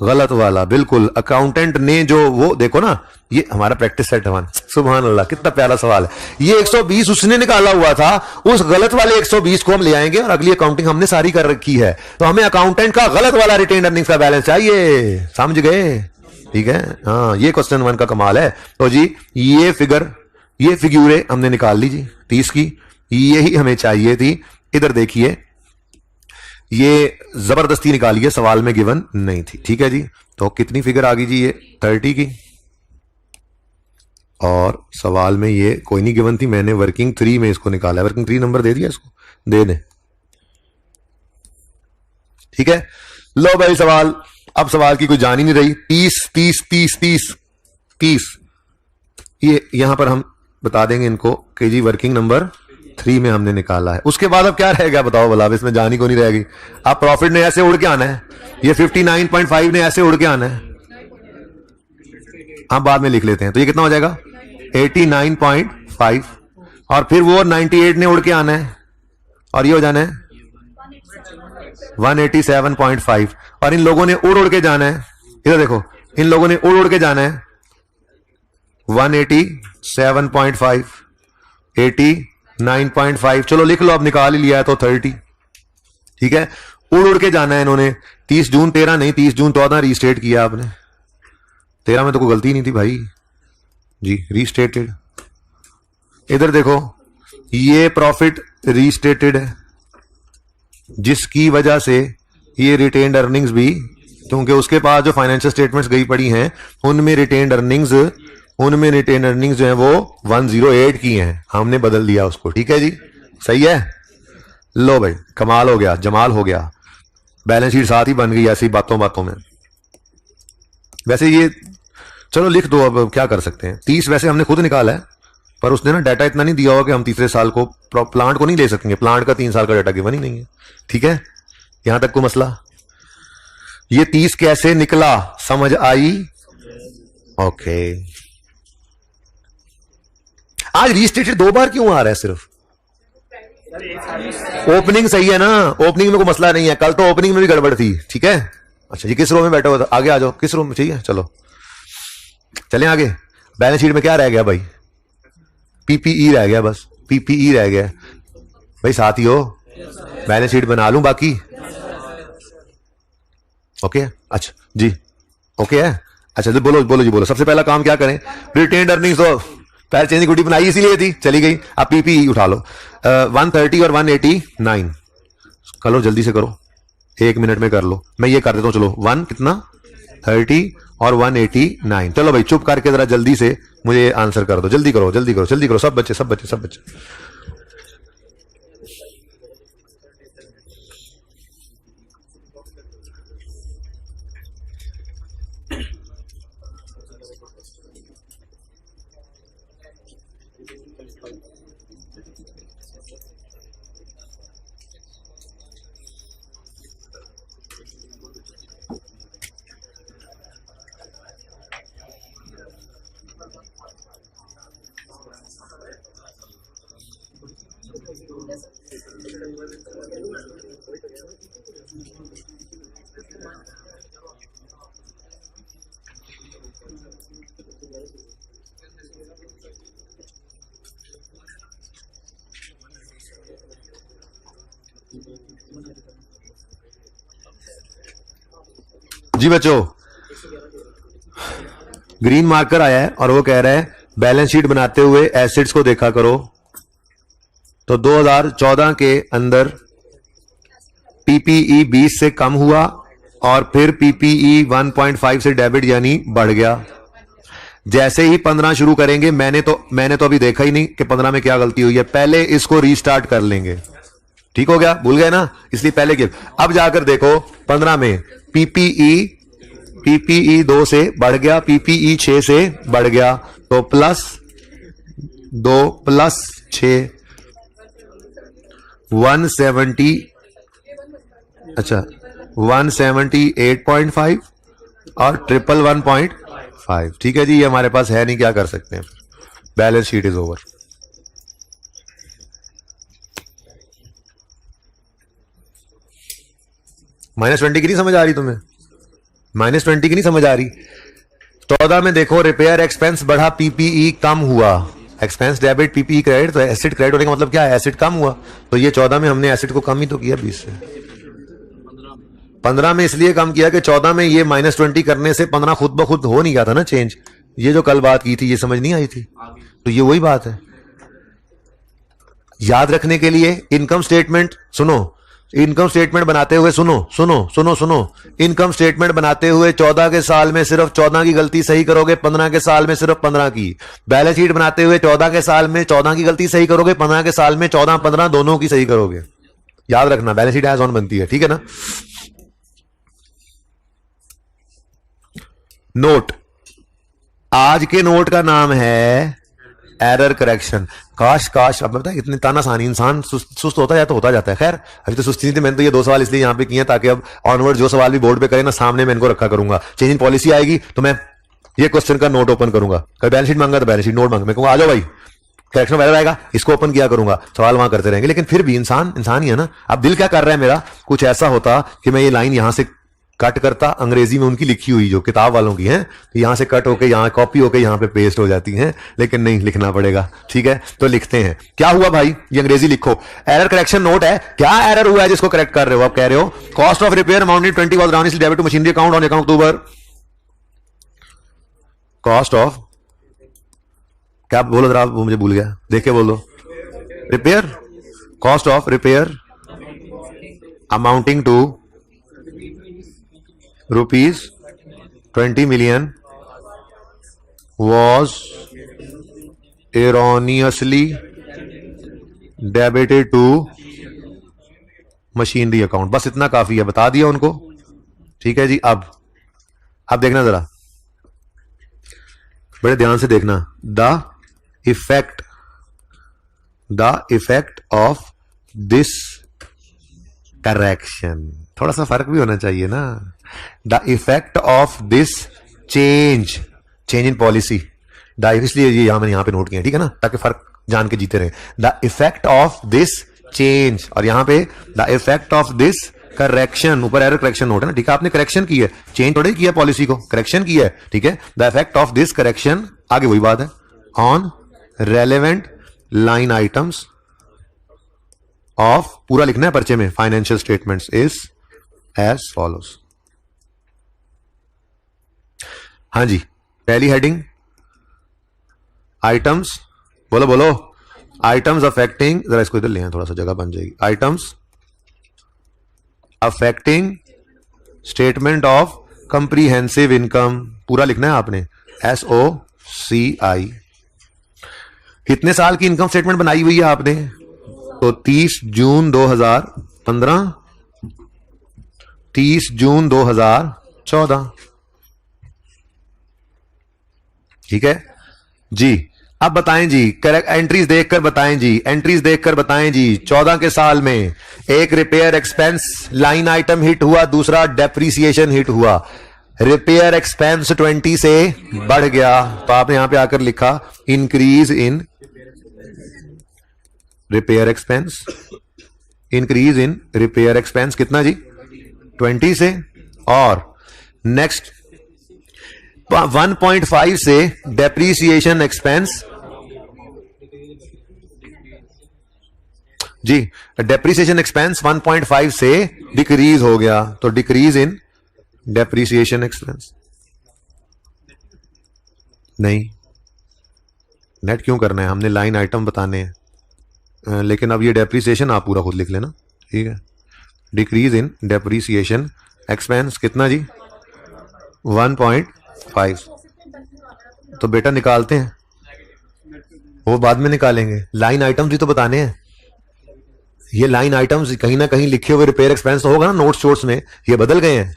गलत वाला, बिल्कुल अकाउंटेंट ने जो वो देखो ना, ये हमारा प्रैक्टिस सेट है। सुभान अल्लाह, कितना प्यारा सवाल है। ये 120 उसने निकाला हुआ था, उस गलत वाले 120 को हम ले आएंगे और अगली अकाउंटिंग हमने सारी कर रखी है, तो हमें अकाउंटेंट का गलत वाला रिटेन्ड अर्निंग्स का बैलेंस चाहिए, समझ गए? ठीक है, हाँ ये क्वेश्चन 1 का कमाल है। तो जी ये फिग्यूरे हमने निकाल ली जी 30 की, यही हमें चाहिए थी। इधर देखिए, ये जबरदस्ती निकाली है, सवाल में गिवन नहीं थी। ठीक है जी, तो कितनी फिगर आ गई जी? ये 30 की, और सवाल में ये कोई नहीं गिवन थी, मैंने वर्किंग 3 में इसको निकाला है। वर्किंग 3 नंबर दे दिया इसको, दे दे। ठीक है, लो भाई सवाल। अब सवाल की कोई जान ही नहीं रही। 30 30 30 30 30, ये यहां पर हम बता देंगे इनको कि जी वर्किंग नंबर 3 में हमने निकाला है। उसके बाद अब क्या रहेगा बताओ भला? अब इसमें जान ही को नहीं रहेगी। अब प्रॉफिट ने ऐसे उड़ के आना है, ये 59.5 ने ऐसे उड़ के आना है। हम बाद में लिख लेते हैं। तो ये कितना हो जाएगा? 89.5, और फिर वो 98 ने उड़ के आना है, और ये हो जाना है 187.5, और इन लोगों ने उड़ उड़ के जाना है। इधर देखो, इन लोगों ने उड़ उड़ के जाना है 187.5, 89.5। चलो लिख लो, अब निकाल ही लिया है तो 30। ठीक है, उड़ उड़ के जाना है इन्होंने। 30 जून 13 नहीं, 30 जून 14 रीस्टेट किया आपने। 13 में तो कोई गलती नहीं थी भाई जी, रीस्टेटेड। इधर देखो, ये प्रॉफिट रीस्टेटेड है, जिसकी वजह से ये रिटेन्ड अर्निंग्स भी, क्योंकि उसके पास जो फाइनेंशियल स्टेटमेंट्स गई पड़ी हैं उनमें रिटेन्ड अर्निंग्स जो है वो 108 की हैं, हमने बदल दिया उसको। ठीक है जी, सही है। लो भाई, कमाल हो गया, जमाल हो गया, बैलेंस शीट साथ ही बन गई ऐसी बातों बातों में। वैसे ये चलो लिख दो, अब क्या कर सकते हैं। 30 वैसे हमने खुद निकाला है, पर उसने ना डाटा इतना नहीं दिया होगा कि हम तीसरे साल को प्लांट को नहीं ले सकेंगे। प्लांट का 3 साल का डाटा गिवन ही नहीं है। ठीक है, यहां तक को मसला। ये 30 कैसे निकला, समझ आई? ओके। आज रीस्टेटेड 2 बार क्यों आ रहा है सिर्फ? ओपनिंग सही है ना, ओपनिंग में कोई मसला नहीं है। कल तो ओपनिंग में भी गड़बड़ थी। ठीक है, अच्छा जी, किस रो में बैठा हुआ था? आगे आ जाओ, किस रो में? ठीक है, चलो चलें आगे। बैलेंस शीट में क्या रह गया भाई? पीपीई रह गया, बस पीपीई रह गया भाई। साथ ही हो, बैलेंस शीट बना लूं बाकी? ओके, अच्छा जी, ओके है। अच्छा तो बोलो बोलो जी, बोलो। सबसे पहला काम क्या करें? रिटेन्ड अर्निंग्स तो पहले चेंज इक्विटी बनाई इसीलिए थी, चली गई। अब पीपीई उठा लो। 130 और 189 करो, जल्दी से करो, 1 मिनट में कर लो। मैं ये कर देता हूं, चलो 1 कितना 30 और 189। चलो भाई चुप करके जरा जल्दी से मुझे आंसर कर दो, जल्दी करो जल्दी करो जल्दी करो, सब बच्चे सब बच्चे सब बच्चे। जी बच्चों, ग्रीन मार्कर आया है और वो कह रहा है बैलेंस शीट बनाते हुए एसेट्स को देखा करो। तो 2014 के अंदर पीपीई 20 से कम हुआ और फिर पीपीई 1.5 से डेबिट यानी बढ़ गया। जैसे ही 15 शुरू करेंगे, मैंने तो अभी देखा ही नहीं कि 15 में क्या गलती हुई है। पहले इसको रीस्टार्ट कर लेंगे। ठीक हो गया, भूल गए ना, इसलिए पहले के। अब जाकर देखो 15 में पीपीई 2 से बढ़ गया, पीपीई 6 से बढ़ गया, तो +2 +6 170, अच्छा 178.5 और 111.5। ठीक है जी, ये हमारे पास है नहीं, क्या कर सकते हैं। Balance sheet is over. -20 की नहीं समझ आ रही तुम्हें? -20 की नहीं समझ आ रही? 14 में देखो रिपेयर एक्सपेंस बढ़ा, पीपीई कम हुआ। एक्सपेंस डेबिट पीपीई क्रेडिट, तो एसेट क्रेडिट होने का मतलब क्या है? एसेट कम हुआ। तो ये 14 में हमने एसेट को कम ही तो किया 20 से। 15 में इसलिए कम किया कि 14 में ये -20 करने से 15 खुद ब खुद हो नहीं गया था ना चेंज। ये जो कल बात की थी, ये समझ नहीं आई थी। तो ये वही बात है। याद रखने के लिए इनकम स्टेटमेंट सुनो, इनकम स्टेटमेंट बनाते हुए सुनो, इनकम स्टेटमेंट बनाते हुए 14 के साल में सिर्फ 14 की गलती सही करोगे, 15 के साल में सिर्फ 15 की। बैलेंस शीट बनाते हुए 14 के साल में 14 की गलती सही करोगे, 15 के साल में 14 15 दोनों की सही करोगे। याद रखना, बैलेंस शीट एज ऑन बनती है, ठीक है ना। नोट, आज के नोट का नाम है एरर करेक्शन। काश अब बताए इतने तानाशानी, इंसान सुस्त होता है तो होता जाता है। खैर अभी तो सुस्ती नहीं थी, मैंने तो ये 2 सवाल इसलिए यहां पे किए हैं ताकि अब ऑनवर्ड जो सवाल भी बोर्ड पे करें ना, सामने मैं इनको रखा करूंगा। चेंज इन पॉलिसी आएगी तो मैं ये क्वेश्चन का नोट ओपन करूंगा, कभी बैलेंस शीट मांगा तो बैलेंस शीट नोट मांगा, मैं कहूंगा आ जाओ भाई करेक्शन वगैरह आएगा, इसको ओपन किया करूंगा, सवाल वहां करते रहेंगे। लेकिन फिर भी इंसान ही है ना। अब दिल क्या कर रहा है मेरा, कुछ ऐसा होता कि मैं ये लाइन यहां से कट करता, अंग्रेजी में उनकी लिखी हुई जो किताब वालों की है, तो यहां से कट होके यहां कॉपी होके यहां पे पेस्ट हो जाती हैं, लेकिन नहीं, लिखना पड़ेगा, ठीक है। तो लिखते हैं, क्या हुआ भाई, ये अंग्रेजी लिखो। एरर करेक्शन नोट है, क्या एरर हुआ है जिसको करेक्ट कर रहे हो। आप कह रहे हो cost of repair amounted 20 was rounded debit to machinery account on account October. Cost of क्या बोलो जरा, वो मुझे भूल गया, देख के बोलो। Repair, cost of repair amounting to rupees 20 million was erroneously debited to machinery account. बस इतना काफी है, बता दिया उनको, ठीक है जी। अब देखना जरा, बड़े ध्यान से देखना। The effect of this correction, थोड़ा सा फर्क भी होना चाहिए ना। The effect of this change in policy, इसलिए ये यहां मैंने यहां पे नोट किया, ठीक है ना, ताकि फर्क जान के जीते रहे। The effect of this change, और यहां पे the effect of this correction, ऊपर एरर करेक्शन नोट है ना, ठीक है। आपने करेक्शन की है, चेंज थोड़ी किया पॉलिसी को, करेक्शन किया है, ठीक है। The effect of this correction, आगे वही बात है, on relevant line items of, पूरा लिखना है पर्चे में, financial statements is as follows. हाँ जी, पहली हेडिंग आइटम्स, बोलो आइटम्स अफेक्टिंग, जरा इसको इधर ले आए, थोड़ा सा जगह बन जाएगी। Items affecting statement of comprehensive income, पूरा लिखना है आपने, SOCI। कितने साल की इनकम स्टेटमेंट बनाई हुई है आपने, तो 30 जून 2015, 30 जून 2014, ठीक है जी। अब बताएं जी, करेक्ट एंट्रीज देखकर बताएं जी, 14 के साल में एक repair expense line item hit हुआ, दूसरा डेप्रीसिएशन हिट हुआ। रिपेयर एक्सपेंस 20 से बढ़ गया, तो आपने यहां पे आकर लिखा increase in repair expense, increase in repair expense कितना जी, 20 से। और नेक्स्ट 1.5 से डेप्रीसिएशन एक्सपेंस जी, डेप्रीसिएशन एक्सपेंस 1.5 से डिक्रीज हो गया, तो डिक्रीज इन डेप्रीसिएशन एक्सपेंस। नहीं, नेट क्यों करना है, हमने लाइन आइटम बताने हैं, लेकिन अब ये डेप्रीसिएशन आप पूरा खुद लिख लेना, ठीक है। डिक्रीज इन डेप्रीसिएशन एक्सपेंस कितना जी, 1.5। तो बेटा निकालते हैं, वो बाद में निकालेंगे, लाइन आइटम्स भी तो बताने हैं। ये लाइन आइटम्स कहीं ना कहीं लिखे हुए रिपेयर एक्सपेंस तो होगा ना, नोट्स शोट्स में ये बदल गए हैं।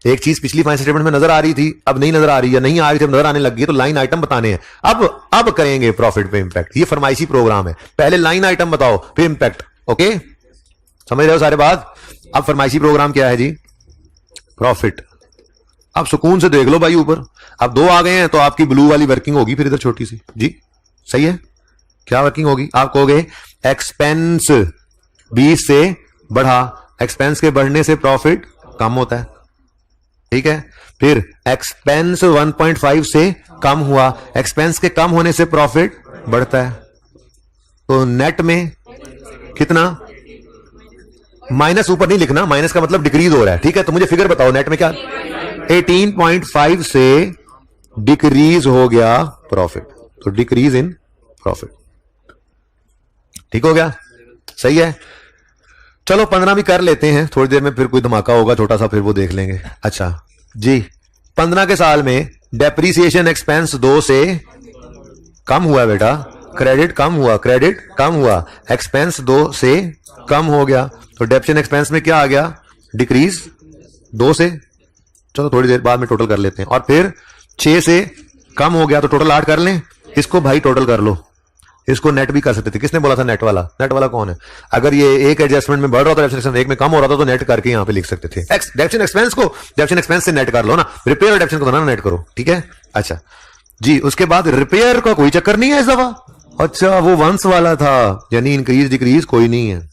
एक चीज पिछली फाइनेंशियल स्टेटमेंट में नजर आ रही थी, अब नहीं नजर आ रही, या नहीं आ रही थी अब नजर आने लग गई, तो लाइन आइटम बताने हैं। अब करेंगे प्रॉफिट पे इंपैक्ट, ये फरमाइशी प्रोग्राम है, पहले लाइन आइटम बताओ फिर इंपैक्ट, ओके, समझ रहे हो सारे बात। अब फरमाइशी प्रोग्राम क्या है जी, प्रॉफिट। अब सुकून से देख लो भाई ऊपर, अब 2 आ गए हैं तो आपकी ब्लू वाली वर्किंग होगी, फिर इधर छोटी सी जी, सही है। क्या वर्किंग होगी, आप कहोगे एक्सपेंस 20 से बढ़ा, एक्सपेंस के बढ़ने से प्रॉफिट कम होता है, ठीक है। फिर एक्सपेंस 1.5 से कम हुआ, एक्सपेंस के कम होने से प्रॉफिट बढ़ता है, तो नेट में कितना, माइनस ऊपर नहीं लिखना, माइनस का मतलब डिक्रीज हो रहा है, ठीक है। तो मुझे फिगर बताओ नेट में क्या, 18.5 से डिक्रीज हो गया प्रॉफिट, तो डिक्रीज इन प्रॉफिट, ठीक हो गया, सही है। चलो 15 भी कर लेते हैं, थोड़ी देर में फिर कोई धमाका होगा छोटा सा, फिर वो देख लेंगे। अच्छा जी, 15 के साल में डेप्रीसिएशन एक्सपेंस 2 से कम हुआ बेटा, क्रेडिट कम हुआ, क्रेडिट कम हुआ, एक्सपेंस 2 से कम हो गया, तो डेप्शन एक्सपेंस में क्या आ गया, डिक्रीज 2 से। चलो थोड़ी देर बाद में टोटल कर लेते हैं। और फिर 6 से कम हो गया, तो टोटल 8 कर लें। इसको भाई टोटल कर लो, इसको नेट भी कर सकते थे। किसने बोला था नेट वाला? नेट वाला कौन है? अगर ये एक एडजस्टमेंट में बढ़ रहा था, डेप्शन एक में कम हो रहा था, तो नेट करके यहां पे लिख सकते थे। डेप्शन एक्सपेंस को डेप्शन एक्सपेंस से नेट कर लो ना, रिपेयर और डेप्शन को ना नेट करो, ठीक है। अच्छा जी, उसके बाद रिपेयर का कोई चक्कर नहीं है इस दफा। अच्छा, वो वंस वाला था, यानी इंक्रीज डिक्रीज कोई नहीं है।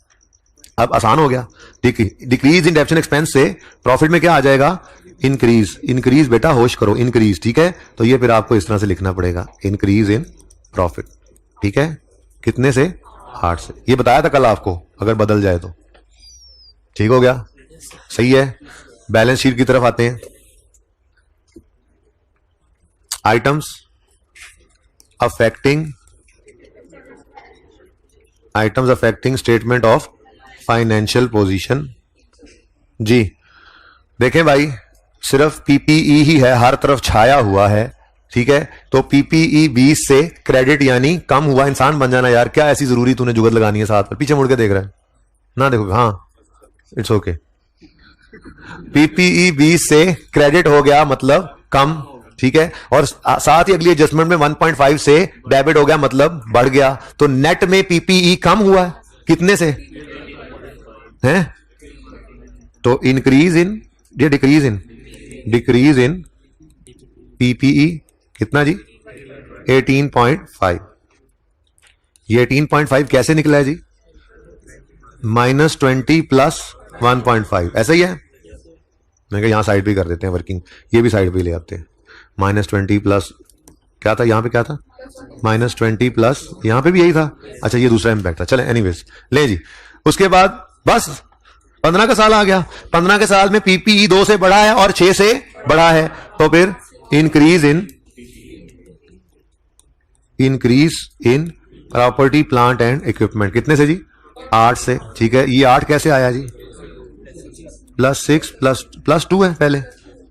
अब आसान हो गया, डिक्रीज इन डेप्शन एक्सपेंस से प्रॉफिट में क्या आ जाएगा, इंक्रीज। इंक्रीज बेटा होश करो, इंक्रीज, ठीक है। तो ये फिर आपको इस तरह से लिखना पड़ेगा, इंक्रीज इन प्रॉफिट, ठीक है। कितने से? 8 से। ये बताया था कल आपको, अगर बदल जाए तो ठीक हो गया, सही है। बैलेंस शीट की तरफ आते हैं। Items affecting statement of financial position. जी देखें भाई, सिर्फ पीपीई ही है, हर तरफ छाया हुआ है, ठीक है। तो पीपीई 20 से क्रेडिट यानी कम हुआ। इंसान बन जाना यार, क्या ऐसी जरूरी तूने जुगत लगानी है साथ पर? पीछे मुड़ के देख रहा है ना, देखो, हाँ इट्स ओके। पीपीई 20 से क्रेडिट हो गया मतलब कम, ठीक है। और साथ ही अगली एडजस्टमेंट में 1.5 से डेबिट हो गया मतलब बढ़ गया। तो नेट में पीपीई कम हुआ कितने से है? तो इंक्रीज इन, ये डिक्रीज इन पीपीई कितना जी? 18.5। ये 18.5 कैसे निकला है जी? -20 प्लस 1.5, ऐसा ही है। मैं कहा यहां साइड पे कर देते हैं वर्किंग, ये भी साइड पे ले आते हैं। -20 प्लस क्या था, यहां पे क्या था, -20 प्लस, यहां पे भी यही था। अच्छा ये दूसरा इंपैक्ट था, चले एनीवेज ले जी। उसके बाद बस 15 का साल आ गया। 15 के साल में पीपीई 2 से बढ़ा है और 6 से बढ़ा है, तो फिर increase in property plant and equipment कितने से जी? 8 से, ठीक है। ये 8 कैसे आया जी? +6 प्लस 2 है पहले,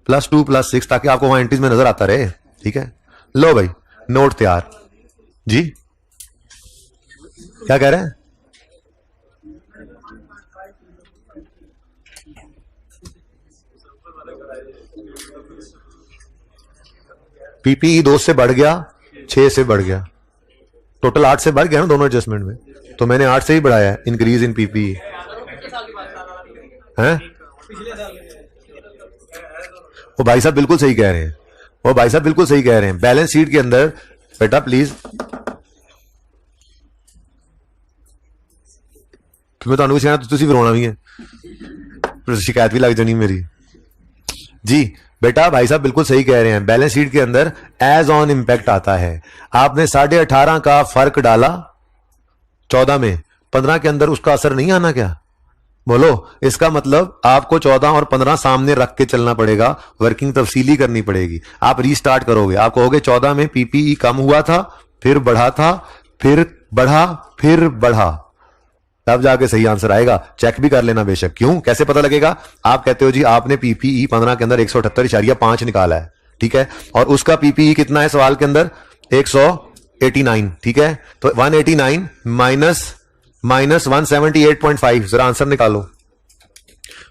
+2 + 6, ताकि आपको वहां एंट्रीज में नजर आता रहे, ठीक है। लो भाई नोट तैयार जी। क्या कह रहे हैं? पीपीई 2 से बढ़ गया, 6 से बढ़ गया, टोटल 8 से बढ़ गया ना दोनों एडजस्टमेंट में, तो मैंने 8 से ही बढ़ाया है। इंक्रीज इन पीपीई है। वो भाई साहब बिल्कुल सही कह रहे हैं, वो भाई साहब बिल्कुल सही कह रहे हैं। बैलेंस शीट के अंदर बेटा प्लीज, मैं तो कुछ कहना तो तुसी भी रोना भी है, शिकायत भी लग जानी मेरी जी। बेटा भाई साहब बिल्कुल सही कह रहे हैं, बैलेंस शीट के अंदर एज ऑन इंपैक्ट आता है। आपने 18.5 का फर्क डाला 14 में, 15 के अंदर उसका असर नहीं आना क्या? बोलो, इसका मतलब आपको 14 और 15 सामने रख के चलना पड़ेगा, वर्किंग तफसीली करनी पड़ेगी। आप रीस्टार्ट करोगे, आप कहोगे 14 में पीपीई कम हुआ था, फिर बढ़ा था, फिर बढ़ा, फिर बढ़ा, तब जाके सही आंसर आएगा। चेक भी कर लेना बेशक। क्यों, कैसे पता लगेगा? आप कहते हो जी आपने पीपीई 15 के अंदर 178.5 निकाला है, ठीक है, और उसका पीपीई कितना है सवाल के अंदर? 189, ठीक है। तो 189 माइनस 178.5, जरा आंसर निकालो।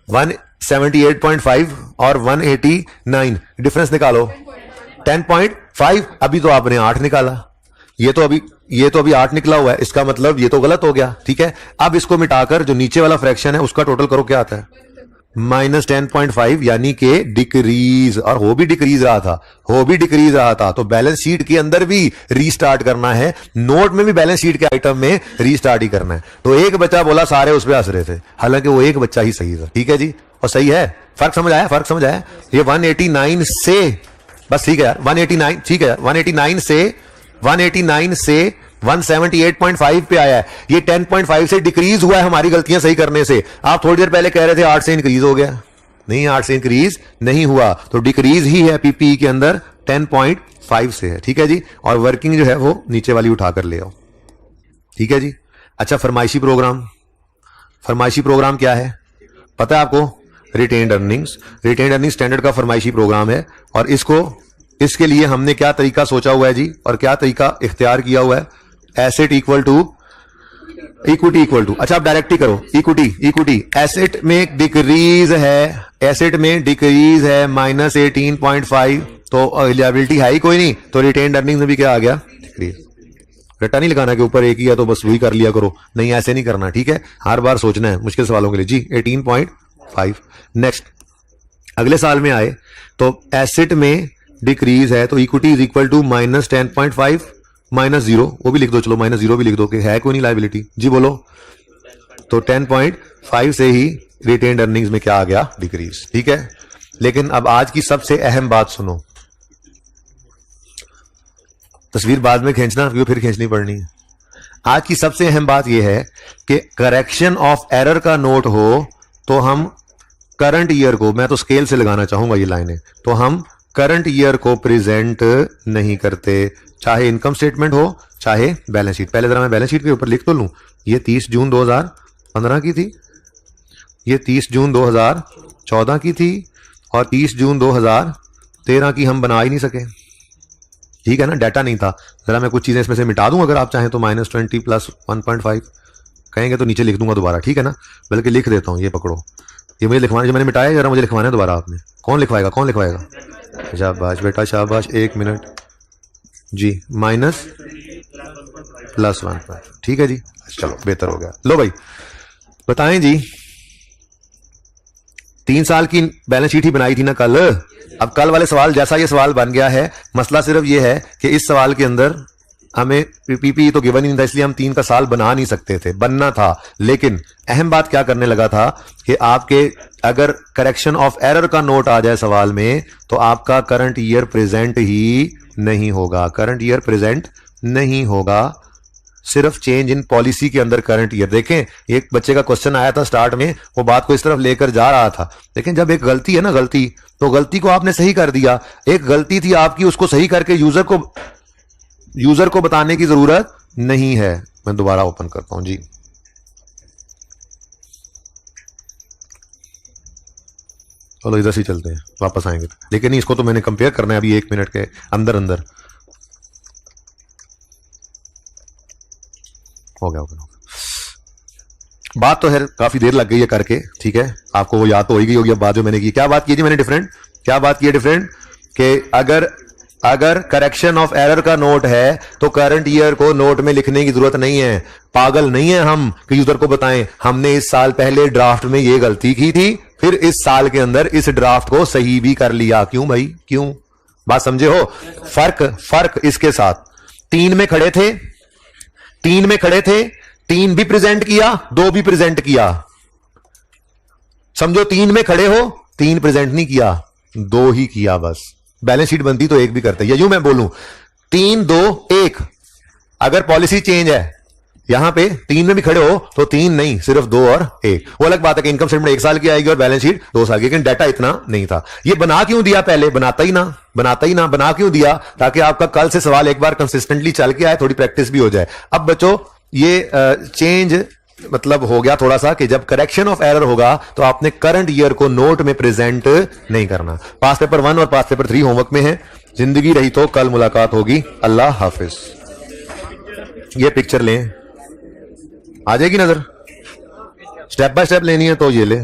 178.5 और 189 डिफरेंस निकालो, 10.5। अभी तो आपने 8 निकाला, ये तो अभी 8 निकला हुआ है, इसका मतलब ये तो गलत हो गया, ठीक है। अब इसको मिटाकर जो नीचे वाला फ्रैक्शन है उसका टोटल करो, क्या आता है? -10.5, यानी कि डिक्रीज, और हो भी डिक्रीज रहा था, तो बैलेंस शीट के अंदर भी रीस्टार्ट करना है, नोट में भी बैलेंस शीट के आइटम में रीस्टार्ट ही करना है। तो एक बच्चा बोला सारे उस पर हंस रहे थे, हालांकि वो एक बच्चा ही सही था, ठीक है जी, और सही है। फर्क समझ आया? ये 189 से, बस ठीक है यार, 189, ठीक है, 189 से 178.5 पे आया है। ये 10.5 से डिक्रीज हुआ है हमारी गलतियां सही करने से। आप थोड़ी देर पहले कह रहे थे 8 से इंक्रीज हो गया, नहीं, 8 से इंक्रीज नहीं हुआ, तो डिक्रीज ही है पीपीई के अंदर, 10.5 से है, ठीक है जी। और वर्किंग जो है वो नीचे वाली उठाकर ले आओ, ठीक है जी। अच्छा, फरमाइशी प्रोग्राम फरमाइशी प्रोग्राम क्या है पता है आपको? Retained earnings. Retained earnings standard का फरमाइशी प्रोग्राम है और इसके लिए हमने क्या तरीका सोचा हुआ है जी और क्या तरीका इख्तियार किया हुआ है? Asset equal to equity equal to, अच्छा आप डायरेक्ट ही करो, इक्विटी एसेट में डिक्रीज है माइनस 18.5, तो लिएबिलिटी है ही कोई नहीं, तो रिटेन्ड अर्निंग्स में भी क्या आ गया? डिक्रीज। रट्टा नहीं लगाना के ऊपर एक ही है तो बस वही कर लिया करो, नहीं ऐसे नहीं करना, ठीक है? हर बार सोचना है मुश्किल सवालों के लिए जी। 18.5 नेक्स्ट अगले साल में आए तो एसेट में डिक्रीज है तो equity is equal to minus 10.5 minus 0, वो भी लिख दो, चलो माइनस 0 भी लिख दो कि है कोई नहीं लायबिलिटी जी, बोलो। तो 10.5 से ही रिटेन्ड अर्निंग्स में क्या आ गया? डिक्रीज, ठीक है? लेकिन अब आज की सबसे अहम बात सुनो, तस्वीर बाद में खींचना क्यों फिर खींचनी पड़नी है। आज की सबसे अहम बात यह है कि करेक्शन ऑफ एरर का नोट हो तो हम करंट ईयर को, मैं तो स्केल से लगाना चाहूंगा ये लाइनें, तो हम करंट ईयर को प्रेजेंट नहीं करते, चाहे इनकम स्टेटमेंट हो चाहे बैलेंस शीट। पहले जरा मैं बैलेंस शीट के ऊपर लिख तो लूं, ये 30 जून 2015 की थी, ये 30 जून 2014 की थी और 30 जून 2013 की हम बना ही नहीं सके, ठीक है ना? डाटा नहीं था। जरा मैं कुछ चीजें इसमें से मिटा दूं अगर आप चाहें तो, -20 प्लस 1.5 कहेंगे तो नीचे लिख दूंगा दोबारा, ठीक है ना? बल्कि लिख देता हूं, ये पकड़ो, ये मुझे लिखवाना, जो मैंने मिटाया जरा मुझे लिखवाना है दोबारा आपने। कौन लिखवाएगा? शाबाश बेटा शाबाश, 1 मिनट जी। माइनस प्लस 1, ठीक है जी, चलो बेहतर हो गया। लो भाई बताएं जी, 3 साल की बैलेंस शीट ही बनाई थी ना कल। अब कल वाले सवाल जैसा ये सवाल बन गया है, मसला सिर्फ ये है कि इस सवाल के अंदर हमें पीपी तो गिवन ही नहीं था, इसलिए हम 3 का साल बना नहीं सकते थे, बनना था। लेकिन अहम बात क्या करने लगा था कि आपके अगर करेक्शन ऑफ एरर का नोट आ जाए सवाल में तो आपका करंट ईयर प्रेजेंट ही नहीं होगा, करंट ईयर प्रेजेंट नहीं होगा, सिर्फ चेंज इन पॉलिसी के अंदर करंट ईयर। देखें एक बच्चे का क्वेश्चन आया था स्टार्ट में, वो बात को इस तरफ लेकर जा रहा था, लेकिन जब एक गलती है ना, गलती तो गलती को आपने सही कर दिया, एक गलती थी आपकी, उसको सही करके यूजर को बताने की जरूरत नहीं है। मैं दोबारा ओपन करता हूं जी। चलो इधर से चलते हैं, वापस आएंगे, लेकिन इसको तो मैंने कंपेयर करना है अभी 1 मिनट के अंदर अंदर। हो गया। बात तो है काफी देर लग गई है करके, ठीक है? आपको वो याद तो हो ही गई होगी अब बात जो मैंने की। क्या बात की थी मैंने डिफरेंट? क्या बात की है डिफरेंट? कि अगर करेक्शन ऑफ एरर का नोट है तो करंट ईयर को नोट में लिखने की जरूरत नहीं है। पागल नहीं है हम कि यूजर को बताएं हमने इस साल पहले ड्राफ्ट में ये गलती की थी, फिर इस साल के अंदर इस ड्राफ्ट को सही भी कर लिया। क्यों भाई, क्यों? बात समझे हो? फर्क इसके साथ 3 में खड़े थे, 3 भी प्रेजेंट किया, 2 भी प्रेजेंट किया। समझो 3 में खड़े हो, 3 प्रेजेंट नहीं किया, 2 ही किया बस। बैलेंस शीट बनती तो 1 भी करते, या यूं मैं बोलूं 3 2 1। अगर पॉलिसी चेंज है यहां पे 3 में भी खड़े हो तो 3 नहीं, सिर्फ 2 और 1। वो अलग बात है कि इनकम स्टेटमेंट 1 साल की आएगी और बैलेंस शीट 2 साल की, लेकिन डाटा इतना नहीं था। ये बना क्यों दिया? पहले बनाता ही ना, बना क्यों दिया? ताकि आपका कल से सवाल एक बार कंसिस्टेंटली चल के आए, थोड़ी प्रैक्टिस भी हो जाए। अब बच्चों ये चेंज मतलब हो गया थोड़ा सा कि जब करेक्शन ऑफ एरर होगा तो आपने करंट ईयर को नोट में प्रेजेंट नहीं करना। पास पेपर 1 और पास पेपर 3 होमवर्क में है। जिंदगी रही तो कल मुलाकात होगी। अल्लाह हाफिज। ये पिक्चर लें, आ जाएगी नजर, स्टेप बाय स्टेप लेनी है तो ये ले।